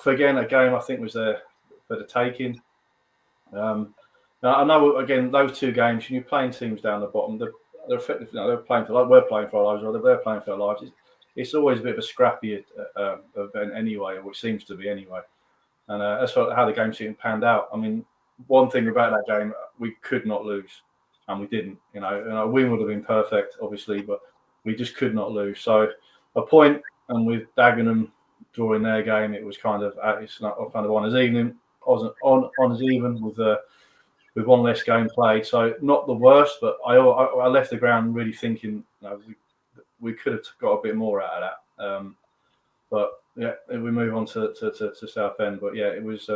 A game I think was there for the taking. Now I know again those two games. When you're playing teams down the bottom, they're effective. They're playing for we're playing for our lives, or they're playing for our lives. It's always a bit of a scrappy event anyway, or it seems to be anyway. And that's how the game seemed panned out. I mean, one thing about that game, we could not lose, and we didn't. And a win would have been perfect, obviously, but we just could not lose. So a point, and with Dagenham drawing their game, it was kind of on as even with one less game played. So not the worst, but I left the ground really thinking we could have got a bit more out of that. But yeah, we move on to Southend. But yeah, it was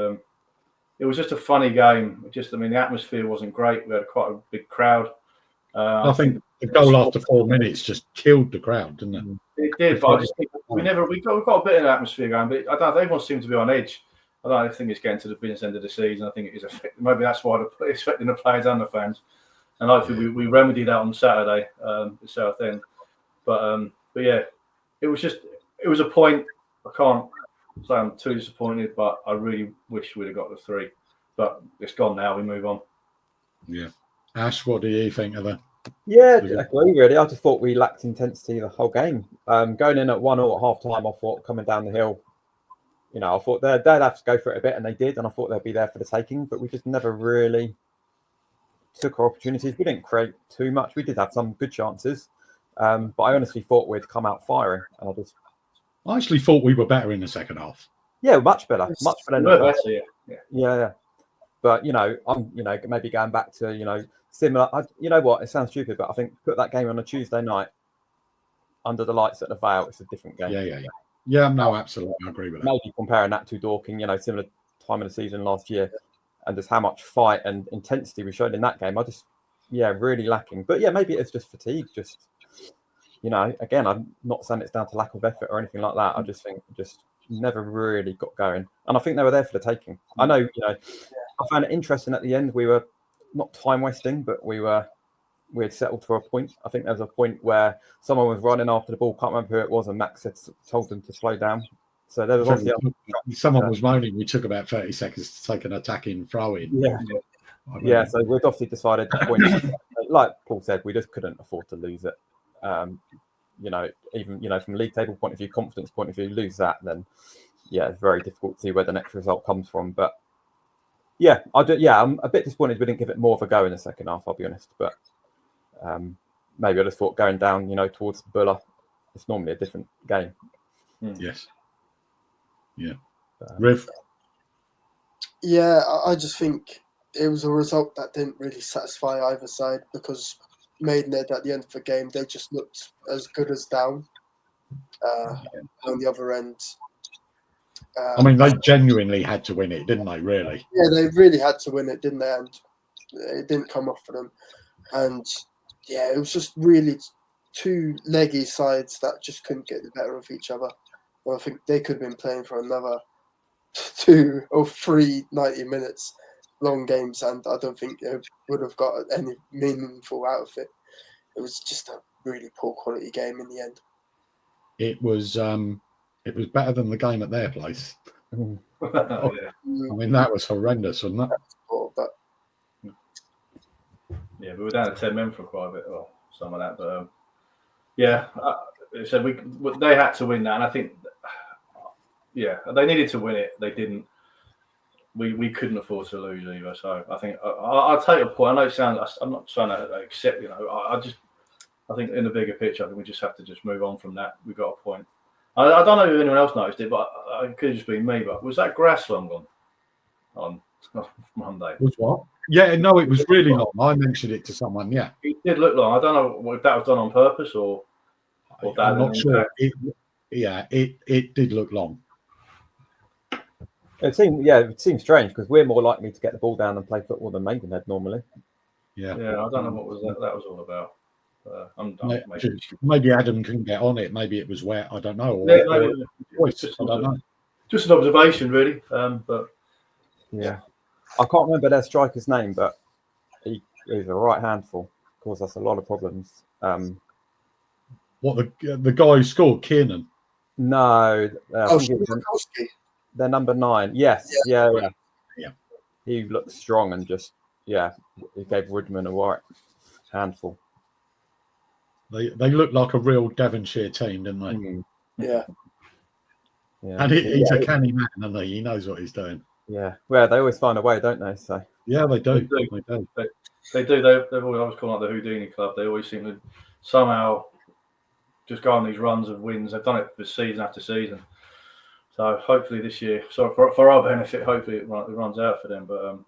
just a funny game. The atmosphere wasn't great. We had quite a big crowd. I think the goal after 4 minutes just killed the crowd, didn't it? It did, but I just think we got a bit of an atmosphere going. But I don't know, everyone seemed to be on edge. I don't think it's getting to the business end of the season. I think it is maybe that's why it's affecting the players and the fans. And hopefully we remedied that on Saturday at Southend. But yeah, it was a point. I can't say I'm too disappointed, but I really wish we'd have got the 3. But it's gone now. We move on. Yeah. Ash, what do you think of that? Yeah, I agree, really. I just thought we lacked intensity the whole game. Going in at 1-0 at half time, I thought coming down the hill, I thought they'd have to go for it a bit, and they did, and I thought they'd be there for the taking, but we just never really took our opportunities. We didn't create too much. We did have some good chances, but I honestly thought we'd come out firing, and I actually thought we were better in the second half. Yeah, much better. Yeah. But I'm maybe going back to similar. You know what? It sounds stupid, but I think put that game on a Tuesday night under the lights at the Vale. It's a different game. Yeah. No, absolutely, I agree with that. Maybe comparing that to Dorking, similar time of the season last year, and just how much fight and intensity we showed in that game. Really lacking. But yeah, maybe it's just fatigue. Just again, I'm not saying it's down to lack of effort or anything like that. I just think just never really got going, and I think they were there for the taking. I know, I found it interesting at the end. We were not time wasting, but we had settled for a point. I think there was a point where someone was running after the ball. Can't remember who it was, and Max told them to slow down. So there was obviously someone was moaning. We took about 30 seconds to take an attacking throw in. Yeah. So we'd obviously decided the point. Like Paul said, we just couldn't afford to lose it. Even from a league table point of view, confidence point of view, lose that, then it's very difficult to see where the next result comes from. But I'm a bit disappointed we didn't give it more of a go in the second half, I'll be honest. But maybe I just thought going down, towards Buller, it's normally a different game. Yes. Yeah. Riv? Yeah, I just think it was a result that didn't really satisfy either side, because Maidenhead at the end of the game, they just looked as good as down on the other end. They genuinely had to win it, didn't they, really? Yeah, they really had to win it, didn't they? And it didn't come off for them. And yeah, it was just really two leggy sides that just couldn't get the better of each other. Well, I think they could have been playing for another 2 or 3 90 minutes long games, and I don't think it would have got any meaningful out of it. It was just a really poor quality game in the end. It was better than the game at their place. That was horrendous, wasn't it? But yeah, we were down to 10 men for quite a bit, or some of that. But so they had to win that, and I think they needed to win it. They didn't. We couldn't afford to lose either. So I think I'll take a point. I know it sounds. I'm not trying to accept. I think in the bigger picture, I think we just have to just move on from that. We got a point. I don't know if anyone else noticed it, but it could have just been me. But was that grass long gone on Monday? Was what? Yeah, no, it was really long. I mentioned it to someone. Yeah, it did look long. I don't know if that was done on purpose or I'm not sure. It did look long. It seemed strange, because we're more likely to get the ball down and play football than Maidenhead normally. Yeah. I don't know what that was all about. Maybe Adam couldn't get on it. Maybe it was wet. I don't know. Just an observation, really. But yeah, I can't remember their striker's name, but he a right handful. Caused us a lot of problems. What the guy who scored, Kiernan? No, I think Szymanowski. they're number 9. Yes, yeah. Yeah. He looked strong and just he gave Woodman a right handful. They look like a real Devonshire team, didn't they? Mm. Yeah. Yeah. And he's a canny man, and he knows what he's doing. Yeah. Well, they always find a way, don't they? So Yeah, they do. They do. They've always calling it the Houdini Club. They always seem to somehow just go on these runs of wins. They've done it for season after season. So hopefully this year, for our benefit, hopefully it runs out for them. But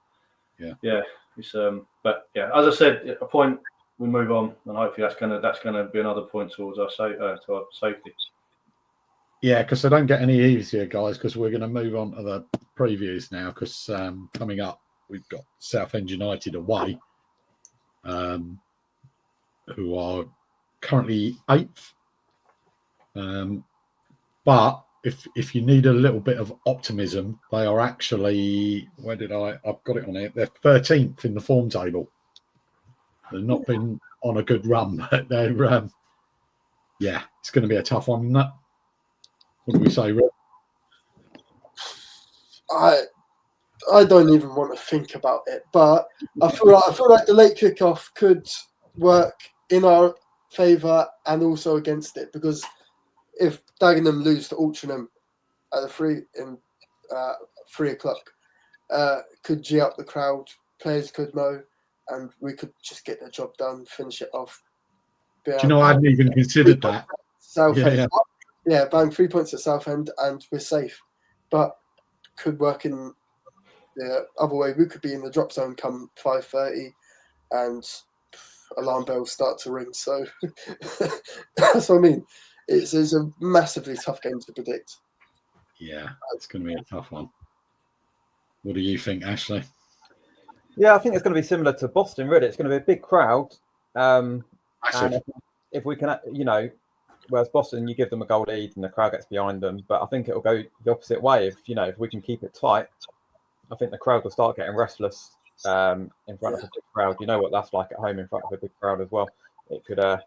it's but yeah, as I said, at a point we move on, and hopefully that's gonna be another point towards our safety. Yeah, because they don't get any easier, guys. Because we're going to move on to the previews now. Because coming up, we've got Southend United away, who are currently 8th. But if you need a little bit of optimism, they are actually I've got it on here. They're 13th in the form table. They've not been on a good run, but they're it's going to be a tough one, isn't it? What do we say, Rob? I don't even want to think about it, but I feel like the late kickoff could work in our favour and also against it, because if Dagenham lose to Altrincham at the 3 o'clock, could G up the crowd, players could mow, and we could just get the job done, finish it off. Do you know, I hadn't even considered that. Yeah, bang, 3 points at Southend and we're safe. But could work in the other way. We could be in the drop zone come 5:30 and alarm bells start to ring. So that's what I mean. It's a massively tough game to predict. Yeah, it's going to be a tough one. What do you think, Ashley? Yeah, I think it's going to be similar to Boston, really. It's going to be a big crowd. And if we can, whereas Boston, you give them a goal lead and the crowd gets behind them. But I think it'll go the opposite way. If we can keep it tight, I think the crowd will start getting restless in front of a big crowd. You know what that's like at home in front of a big crowd as well. It could, I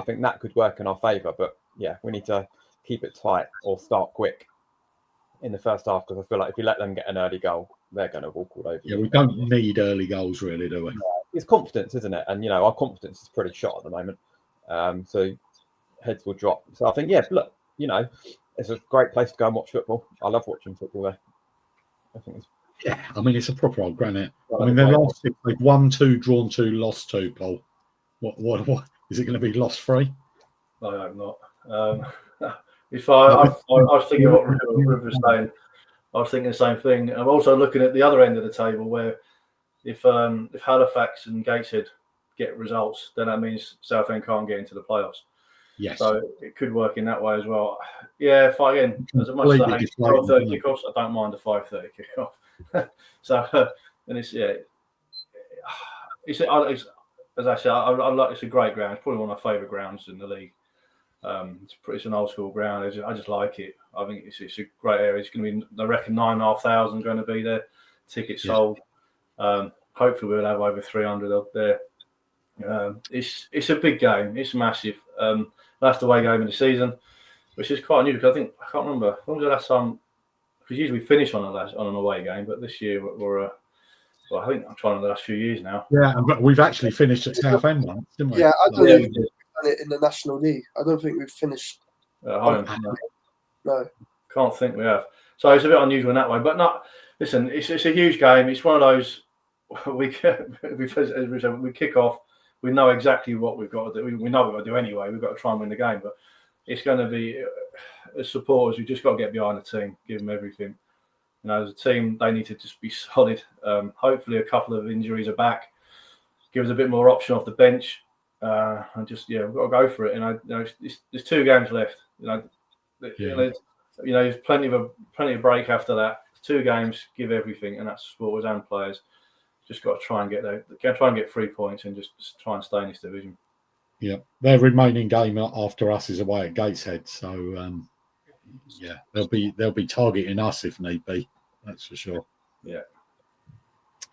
think that could work in our favour. But yeah, we need to keep it tight or start quick in the first half, because I feel like if you let them get an early goal, they're going to walk all over you. Yeah, we don't need early goals, really, do we? It's confidence, isn't it? And our confidence is pretty shot at the moment. So heads will drop. So I think, look, it's a great place to go and watch football. I love watching football there. I think it's it's a proper old granite. Their last 6, they've won 2, drawn 2, lost 2, Paul. What is it going to be? Lost 3? I hope not. If I was thinking what River was saying, I was thinking the same thing. I'm also looking at the other end of the table, where if Halifax and Gateshead get results, then that means Southend can't get into the playoffs. Yes. So it could work in that way as well. Yeah, as much as I hate 12:30 kickoffs, I don't mind the 5:30 kickoff. So and it's as I said, I like, it's a great ground. It's probably one of my favourite grounds in the league. It's an old school ground. I just like it. I think it's a great area. It's going to be, I reckon, 9,500 going to be there. Tickets sold. Hopefully we'll have over 300 up there. It's a big game. It's massive. Last away game of the season, which is quite unusual. I can't remember when was the last time. Because usually we finish on an away game, but this year we're. I think I'm trying the last few years now. Yeah, but we've actually finished at Southend once, didn't we? Yeah, I don't think we've done it in the National League. I don't think we've finished. Home. No. Can't think we have. So it's a bit unusual in that way. But not. Listen, it's a huge game. It's one of those we kick off. We know exactly what we've got to do. We know what we've got to do anyway. We've got to try and win the game. But it's going to be, as supporters, we've just got to get behind the team, give them everything. As a team, they need to just be solid. Hopefully, a couple of injuries are back. Give us a bit more option off the bench, and just we've got to go for it. There's 2 games left. There's plenty of break after that. 2 games, give everything, and that's supporters and players. Just got to try and get 3 points and just try and stay in this division. Yeah, their remaining game after us is away at Gateshead, so they'll be targeting us if need be. That's for sure. Yeah.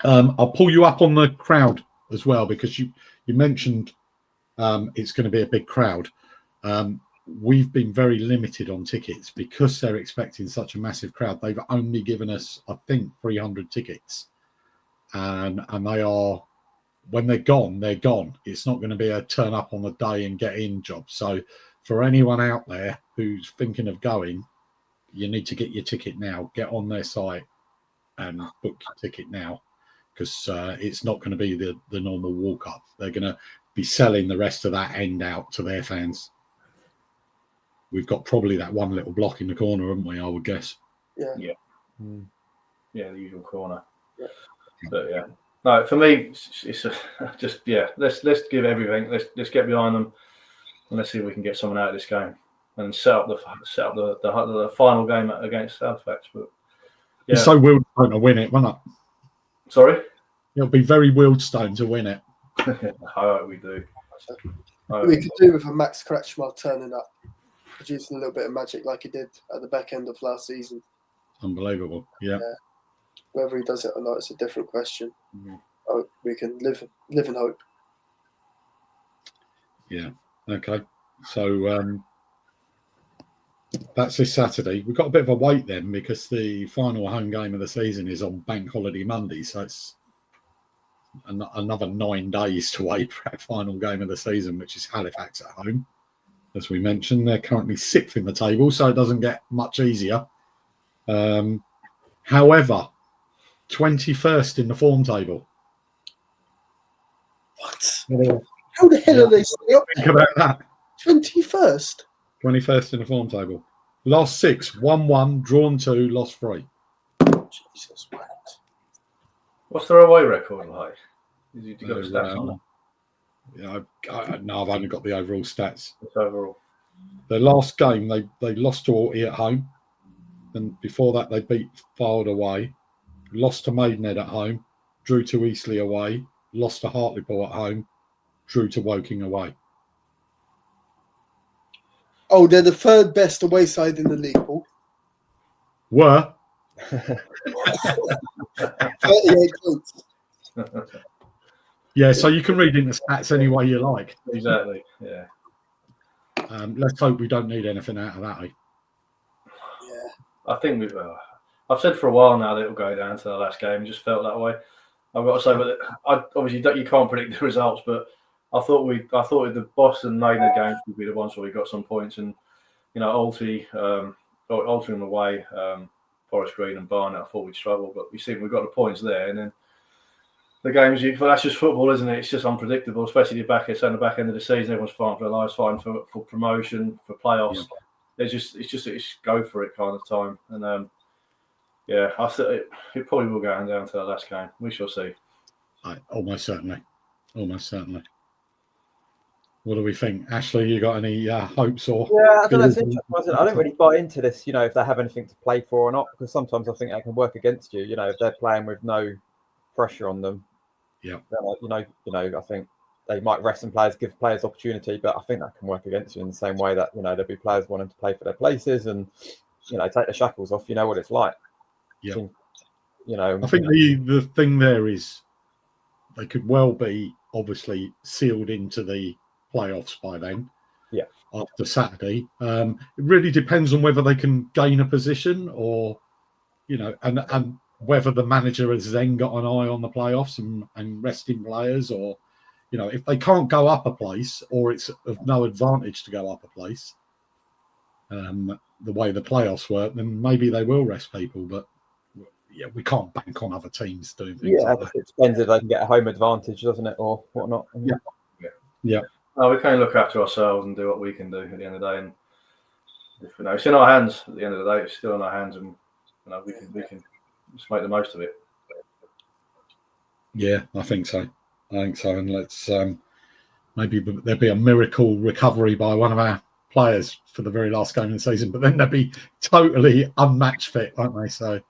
I'll pull you up on the crowd as well, because you mentioned it's going to be a big crowd. We've been very limited on tickets because they're expecting such a massive crowd. They've only given us, I think, 300 tickets, and they are, when they're gone, they're gone. It's not going to be a turn up on the day and get in job. So for anyone out there who's thinking of going, you need to get your ticket now. Get on their site and book your ticket now, because it's not going to be the normal walk up. They're going to be selling the rest of that end out to their fans. We've got probably that one little block in the corner, haven't we? I would guess. Yeah. The usual corner. Yeah. But yeah, no, for me, it's just Let's give everything. Let's get behind them, and let's see if we can get someone out of this game and set up the final game against Halifax. But yeah, It's so Wildstone to win it, won't it? Sorry, It'll be very Wildstone to win it. I hope we do. We could do with a Max Kretschmar turning up, producing a little bit of magic like he did at the back end of last season. Unbelievable. Yeah. Whether he does it or not, it's a different question. Mm-hmm. We can live in hope. Yeah. Okay. So that's this Saturday. We've got a bit of a wait then, because the final home game of the season is on Bank Holiday Monday. So it's another 9 days to wait for our final game of the season, which is Halifax at home. As we mentioned, they're currently 6th in the table, so it doesn't get much easier. However, 21st in the form table. What? How the hell are they still up Think about that. 21st? 21st in the form table. Last 6, 1-1, drawn 2, lost 3. Jesus, what? What's their away record like? Did you got the stats on that? Yeah, no, I've only got the overall stats. It's overall. The last game, they lost to Orty at home. And before that, they beat Fylde away. Lost to Maidenhead at home. Drew to Eastleigh away. Lost to Hartlepool at home. Drew to Woking away. Oh, they're the third best away side in the league, Paul. Were. 38 points. Yeah, so you can read in the stats any way you like. Exactly, yeah. Let's hope we don't need anything out of that. I think I've said for a while now that it'll go down to the last game. It just felt that way. I've got to say, but obviously you can't predict the results. But I thought the Boston Maidenhead games would be the ones where we got some points, and Altrincham away, Forest Green and Barnet. I thought we'd struggle, but we've got the points there, and then the games. That's just football, isn't it? It's just unpredictable, especially on the back end of the season. Everyone's fighting for their lives, fighting for promotion, for playoffs. Yeah. It's go for it kind of time, and I think it probably will go down to the last game. We shall see. Almost certainly. What do we think, Ashley? You got any hopes or? Yeah, I don't know. It's interesting. I don't really buy into this. If they have anything to play for or not, because sometimes I think that can work against you. If they're playing with no pressure on them. Yeah. I think they might rest some players, give players opportunity, but I think that can work against you in the same way that there'll be players wanting to play for their places and take the shackles off. You know what it's like. Yeah. I think the thing there is they could well be obviously sealed into the playoffs by then. Yeah. After Saturday, it really depends on whether they can gain a position or, and whether the manager has then got an eye on the playoffs and resting players, or, if they can't go up a place or it's of no advantage to go up a place, the way the playoffs work, then maybe they will rest people. But yeah, we can't bank on other teams doing things like that. It depends if they can get a home advantage, doesn't it, or whatnot. Yeah. No, we can look after ourselves and do what we can do at the end of the day. And it's in our hands at the end of the day. It's still in our hands, and we can just make the most of it. Yeah, I think so. And let's maybe there'll be a miracle recovery by one of our players for the very last game of the season, but then they'll be totally unmatched fit, won't they? So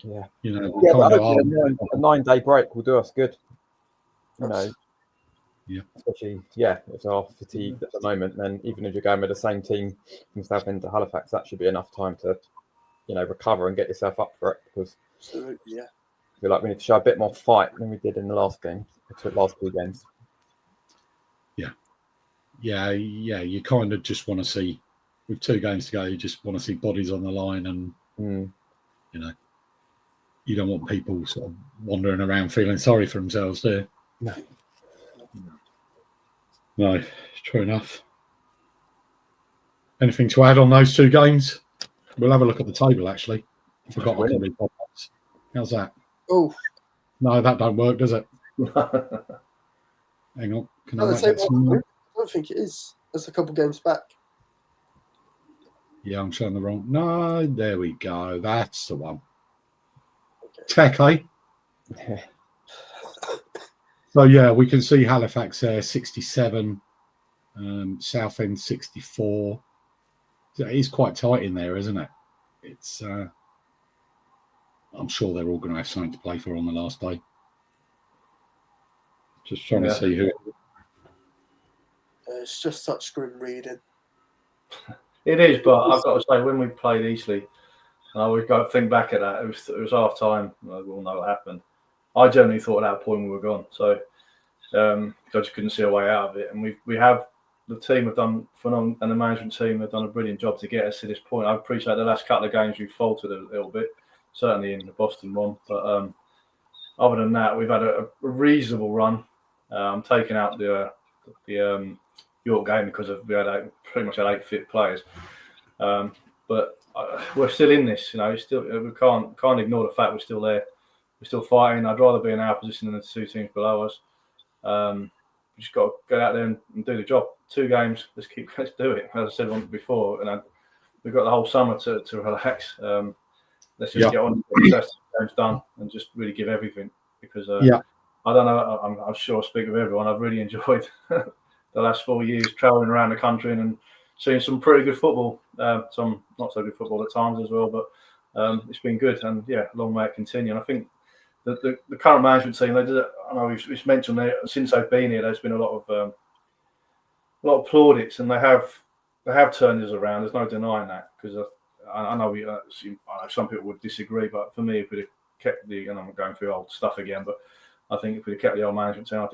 yeah, but a 9-day break will do us good. Yeah. Especially, if they're fatigued at the moment, then even if you're going with the same team from Southend to Halifax, that should be enough time to, recover and get yourself up for it. Because absolutely, I feel like we need to show a bit more fight than we did in the last game, the last 2 games. Yeah. You kind of just want to see, with 2 games to go, you just want to see bodies on the line, and you know, you don't want people sort of wandering around feeling sorry for themselves, do you? No, true enough. Anything to add on those 2 games? We'll have a look at the table, actually. Forgot I can read pop-ups. How's that? Oh, No, that don't work, does it? Hang on. Can I get some? I don't think it is. That's a couple games back. Yeah, I'm showing the wrong. No, there we go. That's the one. Tech, eh? So, yeah, we can see Halifax there, 67. Southend, 64. It is quite tight in there, isn't it? It's. I'm sure they're all going to have something to play for on the last day. Just trying to see who. It's just such grim reading. It is, but I've got to say, when we played Eastleigh, and I always got to think back at that. It was half time. We all know what happened. I generally thought at that point we were gone, so I just couldn't see a way out of it. And we have the team have done phenomenal, and the management team have done a brilliant job to get us to this point. I appreciate the last couple of games we've faltered a little bit, certainly in the Boston one, but other than that, we've had a reasonable run. I'm taking out the York game because we had pretty much had 8 fit players, but we're still in this. You know, still we can't ignore the fact we're still there. We're still fighting. I'd rather be in our position than the 2 teams below us. We just got to go out there and do the job. 2 games. Let's do it. As I said once before, and we've got the whole summer to relax. Let's just get on and get the games done and just really give everything. Because I don't know. I'm sure I speak with everyone. I've really enjoyed the last 4 years travelling around the country and seeing some pretty good football. Some not so good football at times as well, but it's been good. And long may it continue. And I think the current management team, I know we've mentioned that since they've been here, there's been a lot of plaudits, and they have turned us around. There's no denying that, because I know some people would disagree, but for me, if we'd have kept and I'm going through old stuff again, but I think if we'd have kept the old management team, I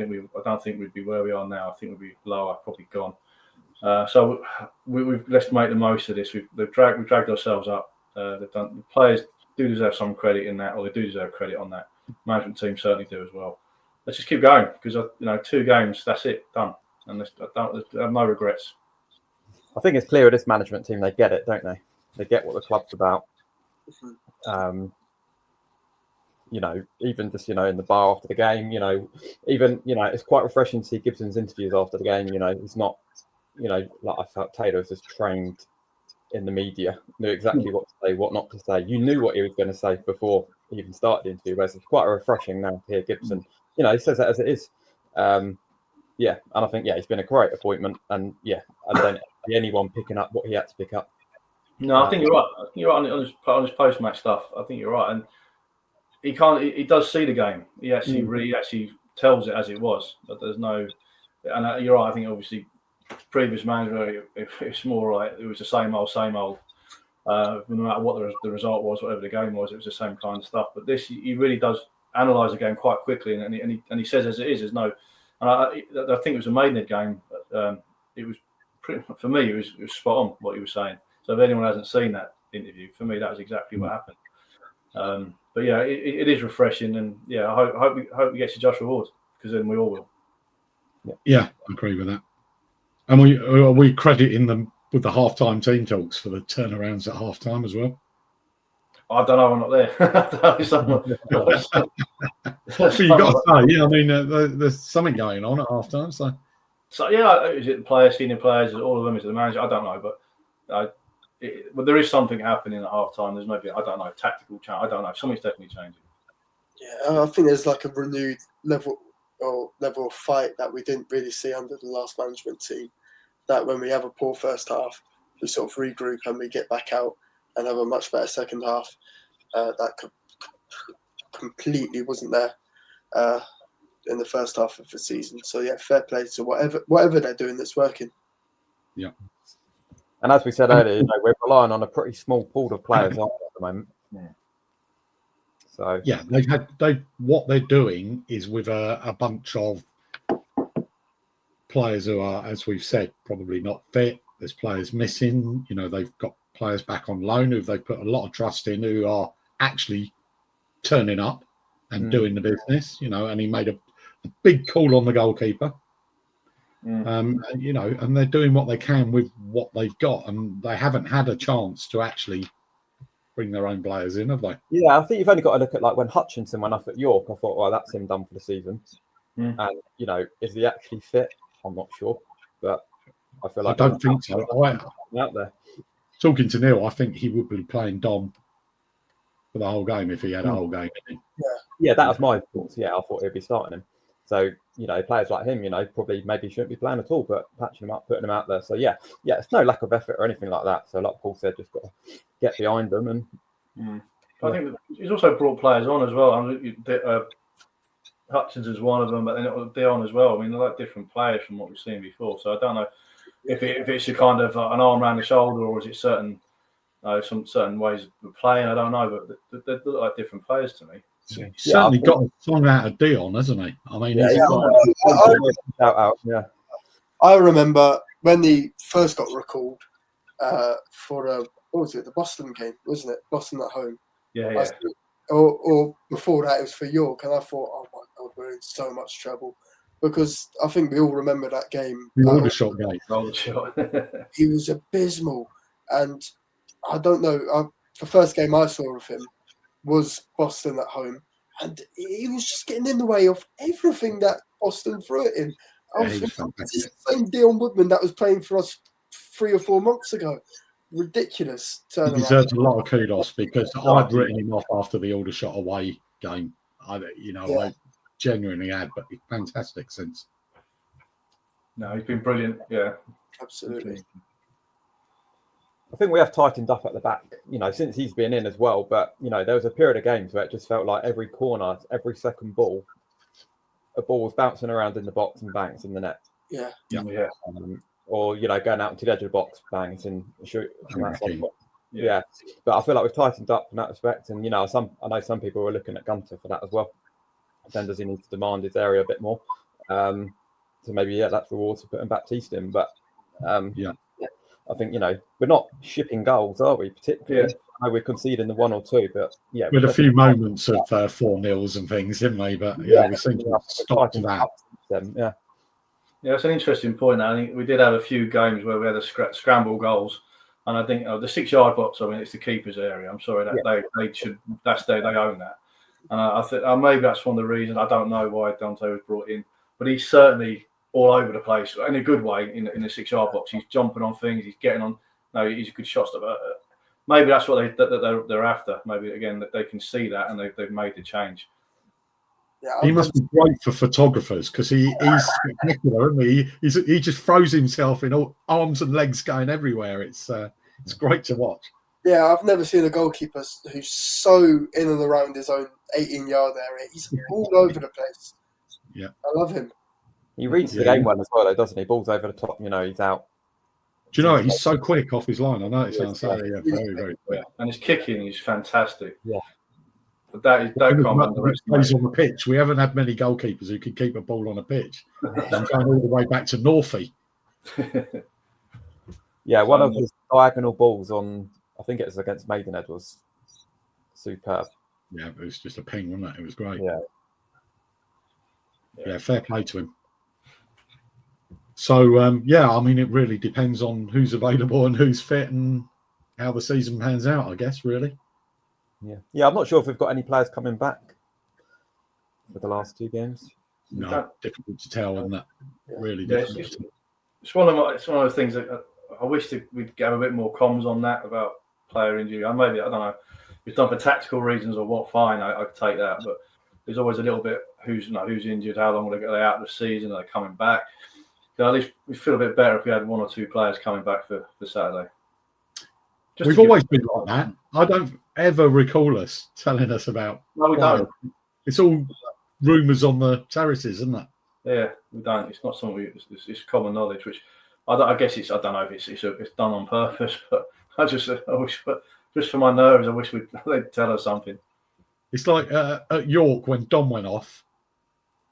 don't think we'd be where we are now. I think we'd be lower, probably gone. So let's make the most of this. We've dragged ourselves up. The players do deserve some credit in that, or they do deserve credit on that. Management team certainly do as well. Let's just keep going, because 2 games, that's it, done, and I have no regrets. I think it's clear with this management team, they get it, don't they? They get what the club's about. Even just in the bar after the game, it's quite refreshing to see Gibson's interviews after the game. He's not, like I felt Taylor was just trained in the media, knew exactly what to say, what not to say. You knew what he was going to say before he even started the interview, whereas it's quite refreshing now to hear Gibson. He says that as it is. And I think he's been a great appointment, and I don't see anyone picking up what he had to pick up. No, I think you're right. You're right on his post-match stuff. I think you're right, and he does see the game. He actually tells it as it was. But there's no, and you're right. I think obviously previous manager, it's more like it was the same old. No matter what the result was, whatever the game was, it was the same kind of stuff. But this, he really does analyse the game quite quickly, and he says as it is. There's no, and I think it was a Maidenhead game. It was for me. It was spot on what he was saying. So if anyone hasn't seen that interview, for me that was exactly what happened. But it is refreshing, and I hope he gets a just reward, because then we all will. Yeah, I agree with that. And we crediting them with the halftime team talks for the turnarounds at halftime as well. I don't know. I'm not there. So you got to say, there's something going on at halftime. So is it the players, senior players, is it all of them? Is it the manager? I don't know, but there is something happening at halftime. There's maybe, I don't know, tactical change. I don't know. Something's definitely changing. Yeah, I think there's like a renewed level of fight that we didn't really see under the last management team. That when we have a poor first half, we sort of regroup and we get back out and have a much better second half. That completely wasn't there in the first half of the season. So fair play to whatever they're doing that's working. Yeah. And as we said earlier, we're relying on a pretty small pool of players at the moment. Yeah. So yeah, what they're doing is with a bunch of players who are, as we've said, probably not fit. There's players missing. They've got players back on loan who they've put a lot of trust in, who are actually turning up and doing the business. And he made a big call on the goalkeeper. And they're doing what they can with what they've got, and they haven't had a chance to actually bring their own players in, have they? Yeah, I think you've only got to look at like when Hutchinson went up at York. I thought, well, that's him done for the season. And is he actually fit? I'm not sure, but I feel like I don't think so. Out there. Talking to Neil, I think he would be playing Dom for the whole game if he had a whole game in him. Yeah, that was my thoughts. Yeah, I thought he'd be starting him. So, players like him, probably maybe shouldn't be playing at all, but patching him up, putting him out there. So, yeah, it's no lack of effort or anything like that. So, like Paul said, just got to get behind them. And I think he's also brought players on as well. Hutchinson's one of them, but then Dion as well. I mean, they're like different players from what we've seen before. So, I don't know if it's a kind of an arm around the shoulder, or is it some certain ways of playing. I don't know, but they look like different players to me. He's certainly got a song out of Dion, hasn't he? I mean, I remember when he first got recalled for the Boston game, wasn't it? Boston at home. Yeah. Or before that, it was for York, and I thought, oh my God, we're in so much trouble, because I think we all remember that game. The Aldershot game. Aldershot. He was abysmal, and I don't know. The first game I saw of him was Boston at home, and he was just getting in the way of everything that Boston threw at him. I was thinking, this is the same Dion Woodman that was playing for us 3 or 4 months ago. Ridiculous turnaround. He deserves a lot of kudos, because I'd written him off after the Aldershot away game. I genuinely had, but he's fantastic since. No, he's been brilliant. Yeah, absolutely. I think we have tightened up at the back, since he's been in as well. But, there was a period of games where it just felt like every corner, every second ball, a ball was bouncing around in the box and bangs in the net. Yeah. Or, going out to the edge of the box, bangs and shoot from that side of the box. Yeah. But I feel like we've tightened up in that respect. And, I know some people were looking at Gunter for that as well. Then does he need to demand his area a bit more? So maybe, that's rewards for putting Baptiste in. But, I think, we're not shipping goals, are we? Particularly, I know we're conceding the 1 or 2, but we had a few moments of 4-0s and things, didn't we? But we seem to have stopped that. Yeah, it's an interesting point. I think we did have a few games where we had a scramble goals, and I think the 6-yard box. I mean, it's the keeper's area. I'm sorry that they should. They own that, and I think maybe that's one of the reasons. I don't know why Dante was brought in, but he's certainly all over the place in a good way in the 6-yard box. He's jumping on things. He's getting on. No, he's a good shot stopper. Maybe that's what they're after. Maybe again that they can see that and they've made the change. Yeah, he must be great for photographers, because he's spectacular, isn't he? He just throws himself in all arms and legs going everywhere. It's great to watch. Yeah, I've never seen a goalkeeper who's so in and around his own 18-yard area. He's all over the place. Yeah, I love him. He reads the game well as well, though, doesn't he? Balls over the top, he's out. Do you know he's so quick off his line? I know it sounds very, very quick. And his kicking is fantastic. Yeah. But that can't plays on the pitch. We haven't had many goalkeepers who can keep a ball on a pitch. I'm going all the way back to Northie. One of his diagonal balls on, I think it was against Maidenhead, was superb. Yeah, it was just a ping, wasn't it? It was great. Yeah, fair play to him. So, I mean, it really depends on who's available and who's fit and how the season pans out, I guess, really. Yeah, I'm not sure if we've got any players coming back for the last 2 games. No, difficult to tell, isn't it? Really difficult. It's one of the things that I wish that we'd have a bit more comms on that about player injury. Maybe, I don't know, if it's done for tactical reasons or what, fine, I'd take that. But there's always a little bit who's injured, how long will they get out of the season, are they coming back? At least we feel a bit better if we had 1 or 2 players coming back for Saturday. We've always been like that. I don't ever recall us telling us about. No, we don't. It's all rumours on the terraces, isn't it? Yeah, we don't. It's not something. It's common knowledge, which I guess it's. I don't know if it's done on purpose, but I wish, just for my nerves, I wish they'd tell us something. It's like at York when Dom went off,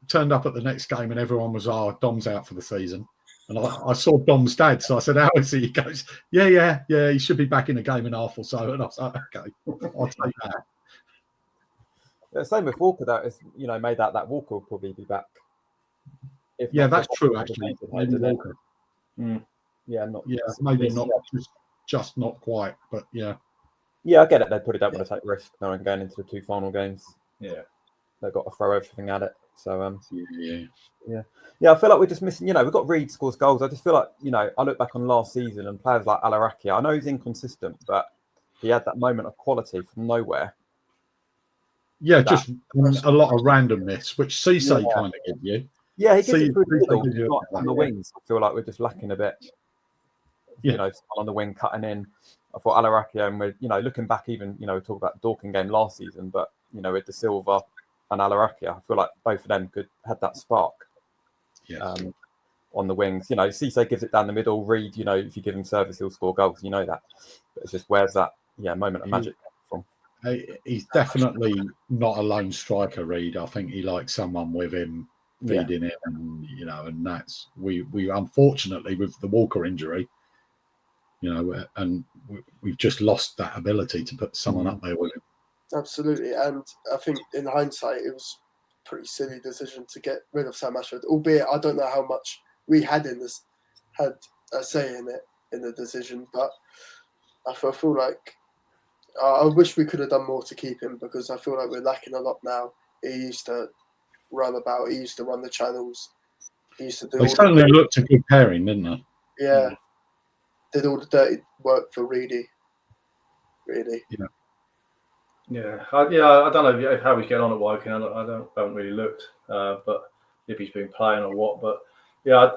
turned up at the next game and everyone was, Dom's out for the season. And I saw Dom's dad, so I said, how is he? He goes, yeah, he should be back in a game and a half or so. And I was like, okay, I'll take that. Yeah, same with Walker, though. It's, made that Walker will probably be back. Yeah, that's true, actually. Maybe Walker. Yeah, maybe not, just not quite, but yeah. Yeah, I get it. They probably don't want to take risk knowing going into the 2 final games. Yeah. They've got to throw everything at it. So, yeah, I feel like we're just missing, we've got Reed scores goals. I just feel like, I look back on last season and players like Alarakia, I know he's inconsistent, but he had that moment of quality from nowhere. Yeah, just a lot of randomness, which Cisse kind of gives you. Yeah, he gives it through the middle, on the wings. I feel like we're just lacking a bit, on the wing cutting in. I thought Alarakia, and we're, looking back even, we talked about the Dorking game last season, but, with De Silva and Alarakia, I feel like both of them had that spark on the wings. Cisse gives it down the middle. Reed, if you give him service, he'll score goals. You know that. But it's just where's that moment of magic from? He's definitely not a lone striker, Reed. I think he likes someone with him feeding him, and and that's we unfortunately with the Walker injury, and we've just lost that ability to put someone up there with him. Absolutely, and I think in hindsight, it was a pretty silly decision to get rid of Sam Ashford. Albeit, I don't know how much we had a say in it in the decision, but I feel like I wish we could have done more to keep him because I feel like we're lacking a lot now. He used to run about. He used to run the channels. He used to do. They certainly looked a good pairing, didn't they? Yeah, did all the dirty work for Reedy. Really. Yeah, I don't know how he's getting on at Woking. I haven't really looked, but if he's been playing or what. But yeah,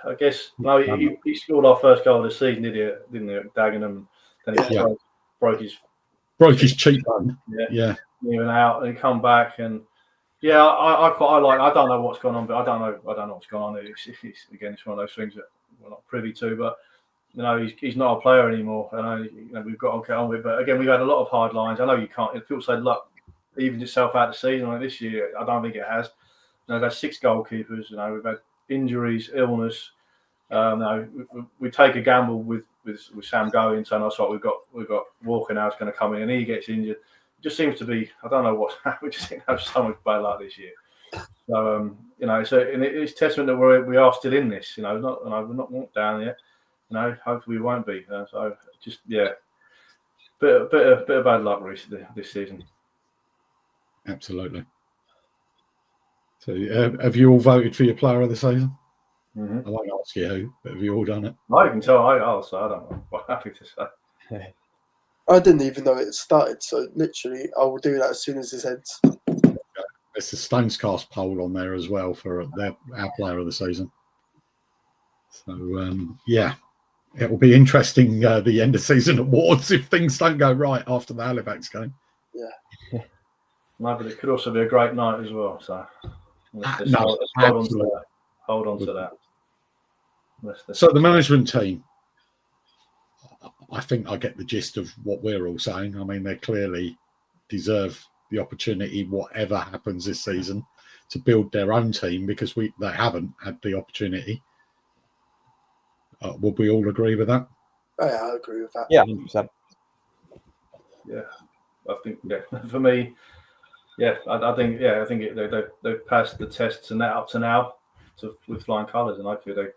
I guess no, he scored our first goal of the season, didn't he? At Dagenham. Then he broke his cheekbone. Yeah, even out, and he come back, and I quite like. I don't know what's going on, but I don't know what's going on. It's one of those things that we're not privy to, but. He's not a player anymore, and we've got to get on with it. But again, we've had a lot of hard lines. I know you can't. If people say luck evened itself out of the season, like this year, I don't think it has. We've had 6 goalkeepers. We've had injuries, illness. We take a gamble with Sam going, saying, "Oh, sorry, we've got Walker now is going to come in, and he gets injured." It just seems to be. I don't know what. We just seem to have so much bad luck this year. So it's testament that we are still in this. We're not walked down yet. Hopefully we won't be. So just bit of bad luck recently this season. Absolutely. So have you all voted for your player of the season? Mm-hmm. I won't ask you who, but have you all done it? I can tell. I don't know. I'm quite happy to say. I didn't even know it started, so literally I will do that as soon as this ends. There's the StonesCast poll on there as well for our player of the season. So it will be interesting the end of season awards if things don't go right after the Halifax game. Yeah. No, but it could also be a great night as well. So let's hold on to that. So the management team, I think I get the gist of what we're all saying. I mean, they clearly deserve the opportunity, whatever happens this season, to build their own team because they haven't had the opportunity. Would we all agree with that? Oh, yeah, I agree with that. Yeah, 100%. Yeah, I think for me, I think they've passed the tests and that up to now with flying colours, and hopefully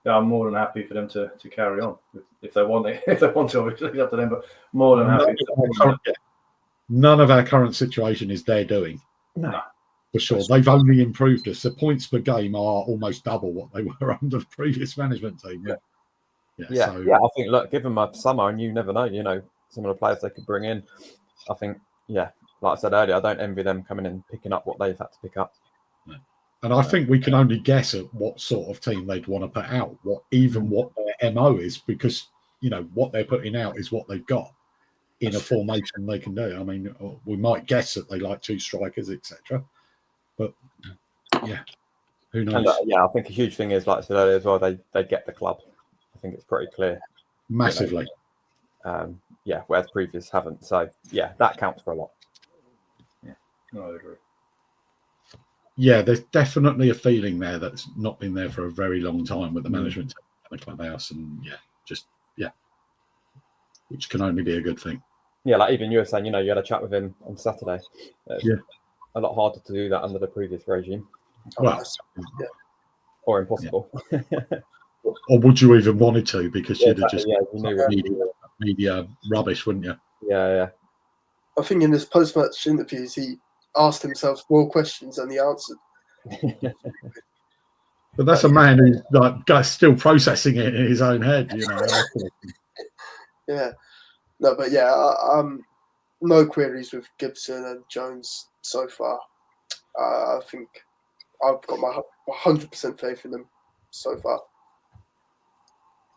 I'm more than happy for them to carry on if they want it. If they want to, obviously it's up to them, but more than happy. None of our current situation is their doing. No. For sure. They've only improved us. The points per game are almost double what they were under the previous management team. Yeah. I think, look, give them a summer and you never know, some of the players they could bring in. I think, like I said earlier, I don't envy them coming in and picking up what they've had to pick up. No. And I think we can only guess at what sort of team they'd want to put out, what their MO is, because, what they're putting out is what they've got in a formation they can do. I mean, we might guess that they like 2 strikers, etc. But who knows? And, I think a huge thing is, like I said earlier as well, they get the club. I think it's pretty clear. Massively. Whereas previous haven't. So, that counts for a lot. No, I agree. Yeah, there's definitely a feeling there that's not been there for a very long time with the management team and the clubhouse, and which can only be a good thing. Yeah, like even you were saying, you had a chat with him on Saturday. It's Yeah. a lot harder to do that under the previous regime. Well, or impossible. Or would you even wanted to? Because you'd have just you knew media rubbish, wouldn't you? Yeah. I think in his post-match interviews, he asked himself more questions than he answered. But that's a man who's like still processing it in his own head, Yeah. No, but no queries with Gibson and Jones so far. I think I've got my 100% faith in them so far.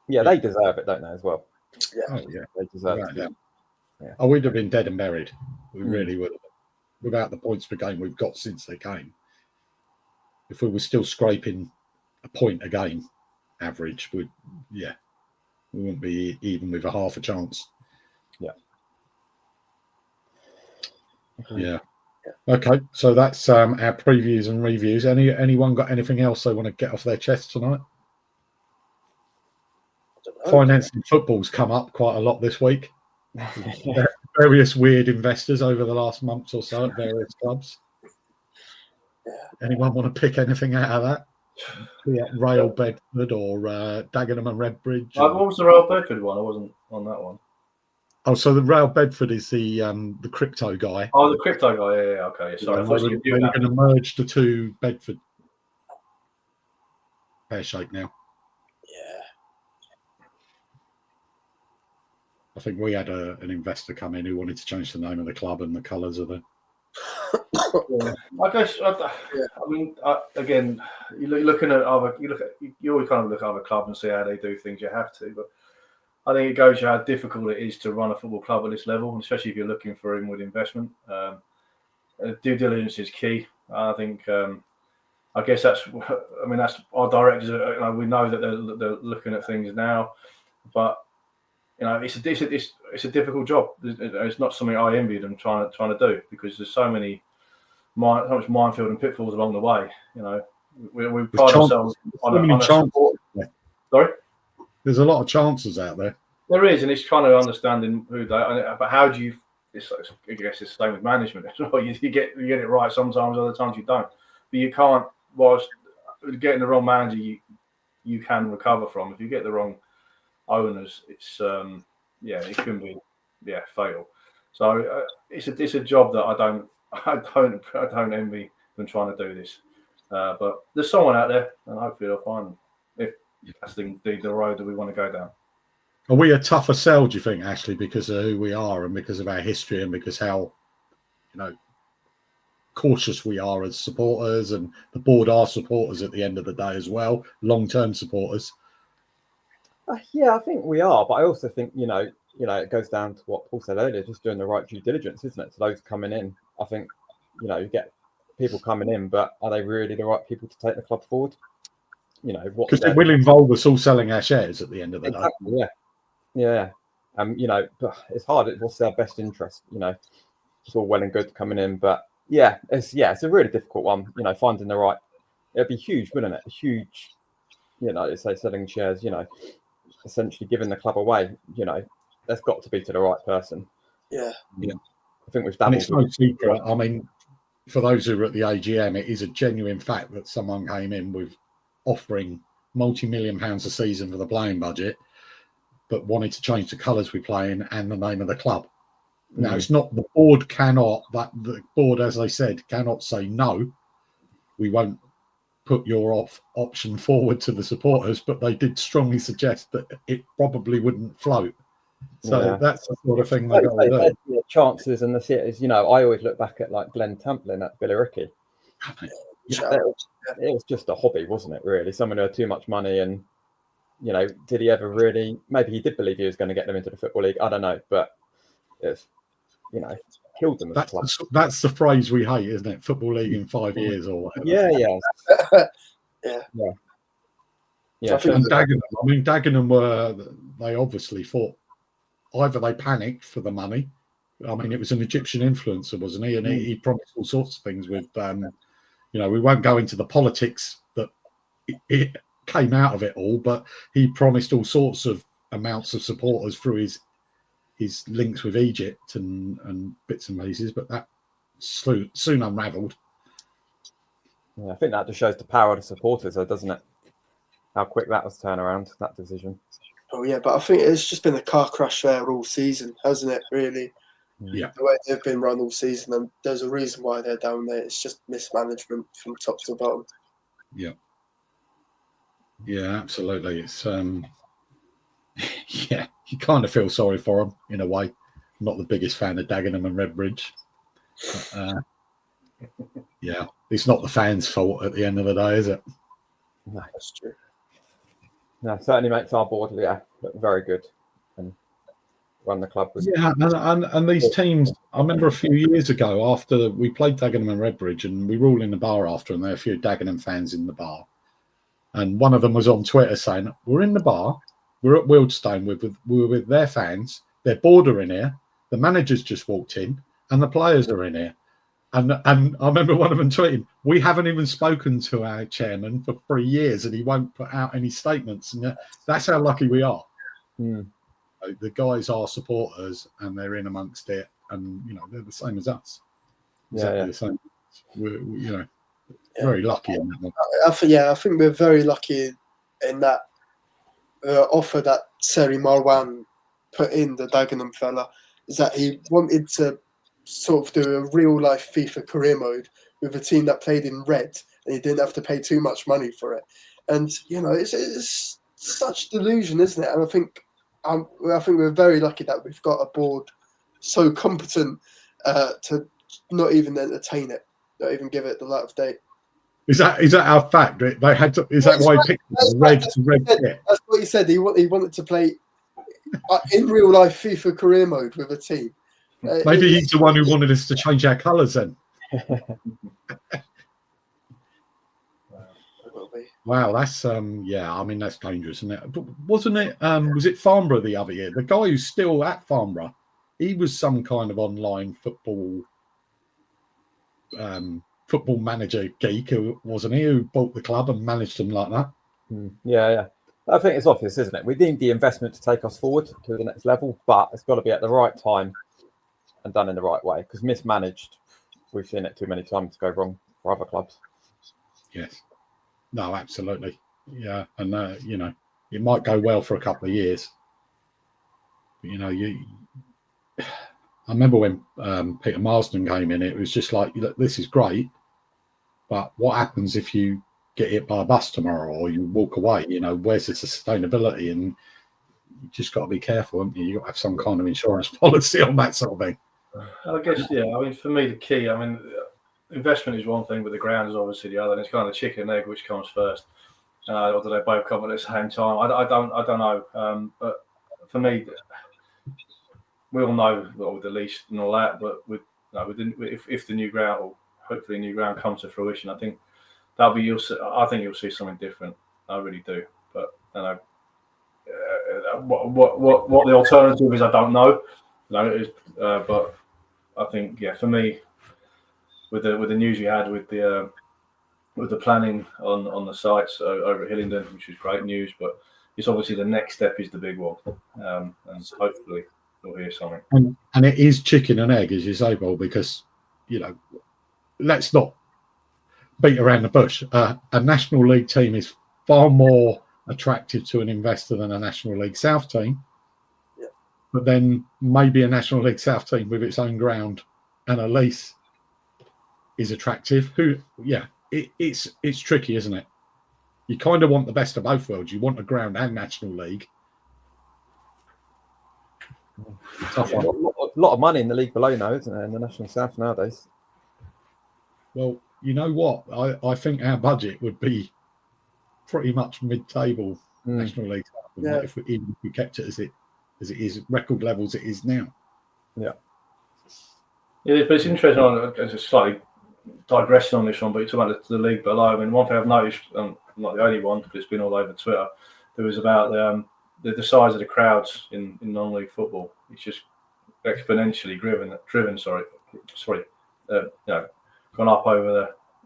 Yeah, they deserve it, don't they, as well? Yeah. Oh, yeah. They deserve it. Yeah. Oh, we'd have been dead and buried. We really would have. Without the points per game we've got since they came. If we were still scraping a point a game average, we wouldn't be even with a half a chance. Yeah. Yeah. Okay, so that's our previews and reviews. Anyone got anything else they want to get off their chest tonight? Financing football's come up quite a lot this week. Various weird investors over the last month or so at various clubs. Anyone want to pick anything out of that? Rail Bedford or Dagenham and Redbridge? What was the Rail Bedford one? I wasn't on that one. Oh, so the Rail Bedford is the crypto guy. Oh, the crypto guy. Yeah. Okay. Sorry. I thought they were going to merge the two Bedford. Pear shape now. Yeah. I think we had an investor come in who wanted to change the name of the club and the colours of the. I guess. I mean, again, you're looking at other. You always kind of look at other clubs and see how they do things. You have to, but I think it goes to how difficult it is to run a football club at this level, and especially if you're looking for inward investment. Due diligence is key. I think. I guess that's our directors. We know that they're looking at things now, but it's a difficult job. It's not something I envy them trying to do, because there's so much minefield and pitfalls along the way. We pride ourselves on chances. Sorry, there's a lot of chances out there. There is, and it's kind of understanding who they. But how do you? I guess it's the same with management as well. You get it right sometimes, other times you don't. But you can't. Whilst getting the wrong manager, you can recover from. If you get the wrong owners, it's it can be fatal. So it's a job that I don't envy them trying to do this. But there's someone out there, and hopefully they'll find them if that's indeed the road that we want to go down. Are we a tougher sell, do you think, Ashley, because of who we are and because of our history and because how cautious we are as supporters, and the board are supporters at the end of the day as well, long-term supporters? Yeah, I think we are, but I also think it goes down to what Paul said earlier, just doing the right due diligence, isn't it? To those coming in, I think you get people coming in, but are they really the right people to take the club forward? Because it will involve us all selling our shares at the end of the day. Yeah. It's hard. What's their best interest? It's all well and good coming in, but it's a really difficult one. Finding the right. It'd be huge, wouldn't it? Huge. Say selling shares. Essentially giving the club away. That's got to be to the right person. Yeah. I think we've dabbled. And it's no secret. I mean, for those who are at the AGM, it is a genuine fact that someone came in with offering multi-million pounds a season for the playing budget, but wanted to change the colours we play in and the name of the club. Now, it's not the board the board, as they said, cannot say no. We won't put your option forward to the supporters, but they did strongly suggest that it probably wouldn't float. So that's the sort of thing they've got to do. The chances and the theatres, I always look back at like Glenn Tamplin at Billericay. It was just a hobby, wasn't it, really? Someone who had too much money and, did he ever really, maybe he did believe he was going to get them into the Football League. I don't know, but it's, killed them. That's the phrase we hate, isn't it? Football League in 5 years or whatever. Yeah. And Dagenham they obviously thought either they panicked for the money I mean, it was an Egyptian influencer, wasn't he? And he promised all sorts of things with, we won't go into the politics that it came out of it all, but he promised all sorts of amounts of supporters through his links with Egypt and bits and pieces, but that soon unravelled. Yeah, I think that just shows the power of the supporters, though, doesn't it? How quick that was turned around, that decision. Oh yeah, but I think it's just been a car crash there all season, hasn't it? Really, Yeah. The way they've been run all season, and there's a reason why they're down there. It's just mismanagement from top to bottom. Yeah. Yeah, absolutely. It's yeah, you kind of feel sorry for them in a way. I'm not the biggest fan of Dagenham and Redbridge. But, yeah, it's not the fans' fault at the end of the day, is it? No, that's true. No, certainly makes our board, look very good and run the club with. Yeah, and these teams, I remember a few years ago after we played Dagenham and Redbridge, and we were all in the bar after, and there were a few Dagenham fans in the bar. And one of them was on Twitter saying, "We're in the bar, we're at Wealdstone, we were with their fans, their board are in here, the manager's just walked in, and the players are in here." And I remember one of them tweeting, "We haven't even spoken to our chairman for 3 years, and he won't put out any statements." And that's how lucky we are. The guys are supporters, and they're in amongst it, and they're the same as us. Exactly the same. We're very lucky in that one. I think we're very lucky in that offer that Seri Marwan put in, the Dagenham fella, is that he wanted to sort of do a real life FIFA career mode with a team that played in red, and he didn't have to pay too much money for it. And it's such delusion, isn't it? And I think we're very lucky that we've got a board so competent to not even entertain it, not even give it the light of day. Is that our fact? They had to. Is that why he picked red kit? That's what he said. He wanted to play in real life FIFA career mode with a team. Maybe he's the one who wanted us to change our colours then. Wow, that's I mean, that's dangerous, isn't it? But wasn't it? Was it Farnborough the other year? The guy who's still at Farnborough, he was some kind of online football manager geek, wasn't he? Who bought the club and managed them like that. Yeah. I think it's obvious, isn't it? We need the investment to take us forward to the next level, but it's got to be at the right time and done in the right way. Because mismanaged, we've seen it too many times go wrong for other clubs. Yes. No, absolutely. Yeah, and it might go well for a couple of years. But, I remember when Peter Marsden came in, it was just like, look, this is great, but what happens if you get hit by a bus tomorrow or you walk away? Where's the sustainability? And you just got to be careful, haven't you? You've got to have some kind of insurance policy on that sort of thing. I guess, I mean, for me, the key, I mean, investment is one thing, but the ground is obviously the other. And it's kind of the chicken and egg, which comes first. Or do they both come at the same time? I don't know. But for me, we all know with the lease and all that. But if the new ground, or hopefully new ground, comes to fruition, I think that'll be. I think you'll see something different. I really do. But what the alternative is, I don't know. But I think, for me, with the news we had with the planning on the sites over at Hillingdon, which was great news, but it's obviously the next step is the big one, and hopefully we'll hear something. And it is chicken and egg, as you say, Paul, because let's not beat around the bush. A National League team is far more attractive to an investor than a National League South team. Yeah. But then maybe a National League South team with its own ground and a lease is attractive. It's tricky, isn't it? You kind of want the best of both worlds. You want a ground and National League. Tough one. A lot of money in the league below now, isn't there, in the National South nowadays? Well, you know what? I think our budget would be pretty much mid-table National League South, if we kept it as it is, record levels it is now. Yeah. Yeah, but it's interesting. It's slightly digressing on this one, but you're talking about the league below. I mean, one thing I've noticed, I'm not the only one because it's been all over Twitter, there was about the size of the crowds in non-league football. It's just exponentially driven. Gone up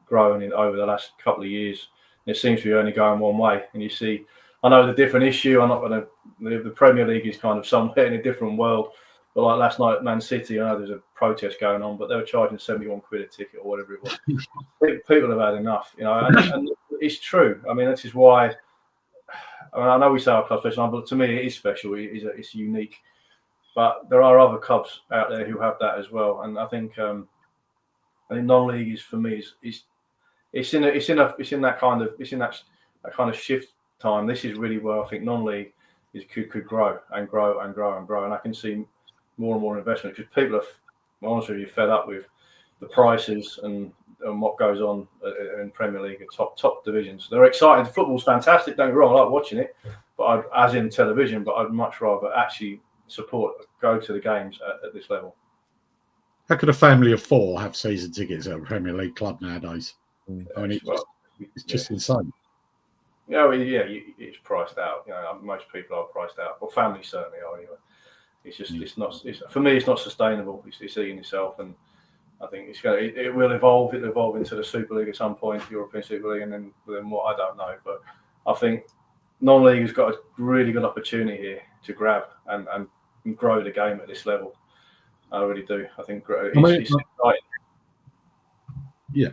growing over the last couple of years. It seems to be only going one way. And you see, I know the different issue. I'm not going to. The Premier League is kind of somewhere in a different world. But like last night at Man City, I know there's a protest going on, but they were charging 71 quid a ticket or whatever it was. People have had enough, and it's true. I mean, this is why. I know we say our club's special, but to me it is special. It's unique. But there are other clubs out there who have that as well, and I think non-league is for me it's in that kind of shift time. This is really where I think non-league could grow and grow and grow and grow, and I can see more and more investment because people are honestly fed up with the prices and what goes on in Premier League and top divisions. They're exciting. Football's fantastic. Don't get me wrong, I like watching it, but as in television. But I'd much rather actually go to the games at this level. How could a family of 4 have season tickets at a Premier League club nowadays? I mean, it's just insane. It's priced out. Most people are priced out. Well, families certainly are anyway. It's just for me. It's not sustainable. It's eating itself, and I think it will evolve. It'll evolve into the Super League at some point, European Super League, and then what I don't know. But I think non-league has got a really good opportunity here to grab and grow the game at this level. I really do. I think it's exciting. Yeah.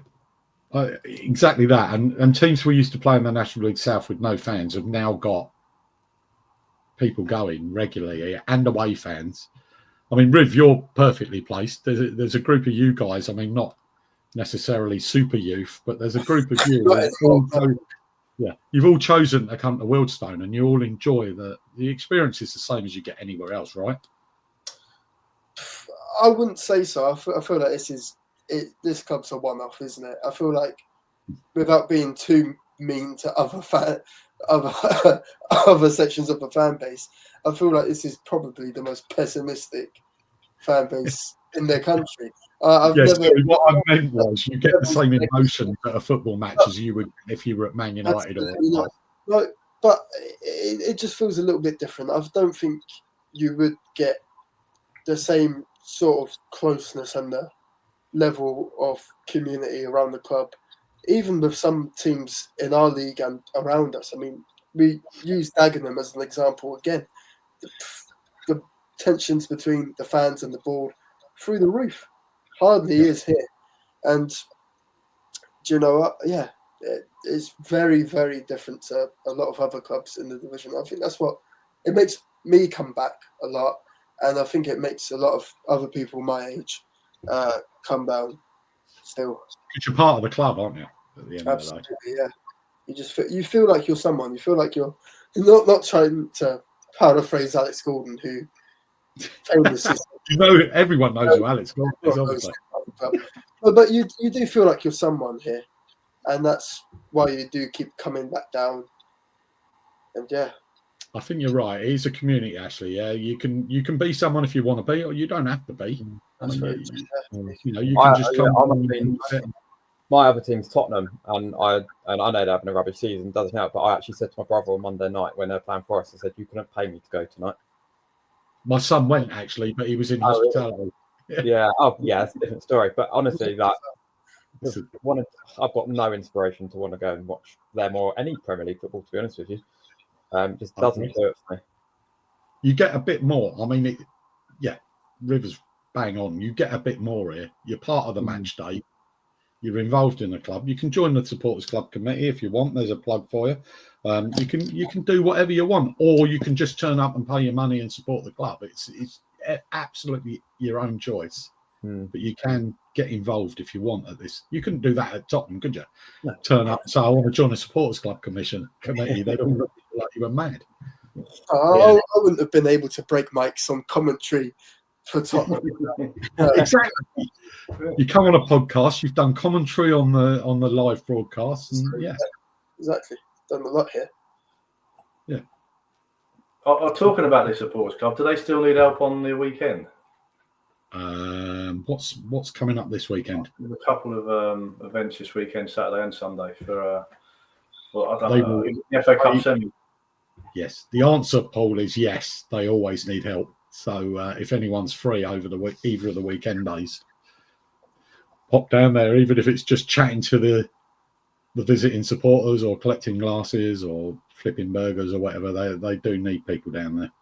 Exactly that, and teams we used to play in the National League South with no fans have now got people going regularly and away fans. I mean, Riv, you're perfectly placed. There's a group of you guys. I mean, not necessarily super youth, but there's a group of you. You've all chosen to come to Wealdstone, and you all enjoy the experience. Is the same as you get anywhere else, right? I wouldn't say so. I feel like this club's a one-off, isn't it? I feel like, without being too mean to other sections of the fan base, I feel like this is probably the most pessimistic fan base in their country. What I meant was you get the same emotion at a football match as you would if you were at Man United. But it just feels a little bit different. I don't think you would get the same sort of closeness and the level of community around the club, even with some teams in our league and around us. I mean, we use Dagenham as an example again. The tensions between the fans and the board through the roof. Hardly is here. And do you know what? Yeah, it's very, very different to a lot of other clubs in the division. I think that's what it makes me come back a lot. And I think it makes a lot of other people my age come down still. Because you're part of the club, aren't you? At the end Absolutely, of the day. Yeah. You feel like you're someone. You feel like you're not trying to paraphrase Alex Gordon, who famously everyone knows who Alex Gordon is, obviously. But you do feel like you're someone here, and that's why you do keep coming back down. And yeah, I think you're right. It is a community, Ashley. Yeah, you can be someone if you want to be, or you don't have to be. That's very you can just come. My other team's Tottenham, and I know they're having a rubbish season, doesn't help. But I actually said to my brother on Monday night when they're playing for us, I said, "You couldn't pay me to go tonight." My son went actually, but he was in hospitality. Yeah, it's a different story. But honestly, I've got no inspiration to want to go and watch them or any Premier League football. To be honest with you, just doesn't do it for me. You get a bit more. I mean, River's bang on. You get a bit more here. You're part of the match day. You're involved in the club. You can join the supporters club committee if you want. There's a plug for you. You can do whatever you want, or you can just turn up and pay your money and support the club. It's absolutely your own choice. But you can get involved if you want at this. You couldn't do that at Tottenham, could you? No. Turn up and say, I want to join a supporters club committee. They'd all look like you were mad. I wouldn't have been able to break mics on commentary for Tottenham. Exactly. You come on a podcast, you've done commentary on the live broadcast, and exactly. Done a lot here. Yeah. Talking about the supporters club, do they still need help on the weekend? What's coming up this weekend? There's a couple of events this weekend, Saturday and Sunday for I don't know, the FA Cup semi. Yes, the answer, Paul, is yes. They always need help. So if anyone's free over the week, either of the weekend days, pop down there, even if it's just chatting to the visiting supporters or collecting glasses or flipping burgers or whatever. They do need people down there.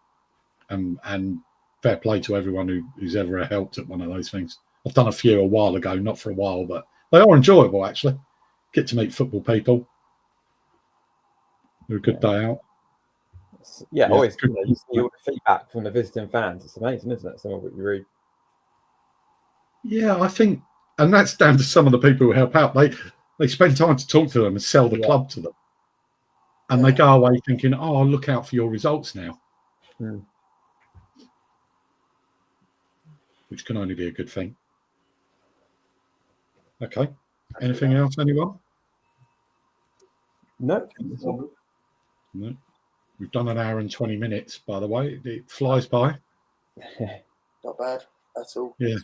And fair play to everyone who's ever helped at one of those things. I've done a few a while ago, not for a while, but they are enjoyable, actually. Get to meet football people. They're a good day out. Yeah, always. You see all the feedback from the visiting fans. It's amazing, isn't it? Some of what you read. Yeah, I think, and that's down to some of the people who help out. They spend time to talk to them and sell the club to them. And they go away thinking, oh, I'll look out for your results now. Which can only be a good thing. Okay. Anything else, anyone? No. No. We've done an hour and 20 minutes, by the way. It flies by. Not bad at all. Yeah.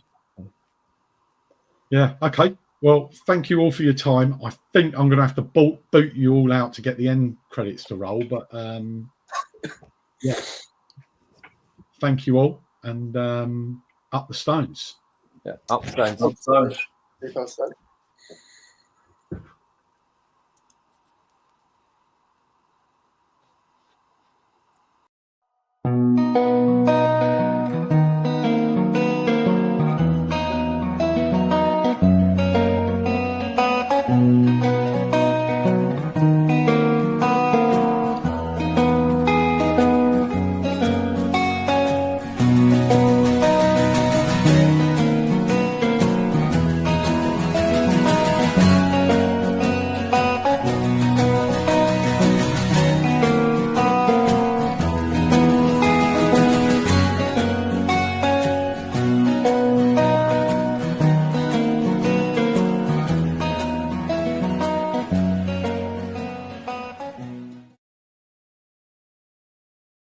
Yeah. Okay. Well, thank you all for your time. I think I'm going to have to boot you all out to get the end credits to roll, but yeah. Thank you all, and up the Stones. Yeah, up the Stones. Up the Stones. Keep on staying.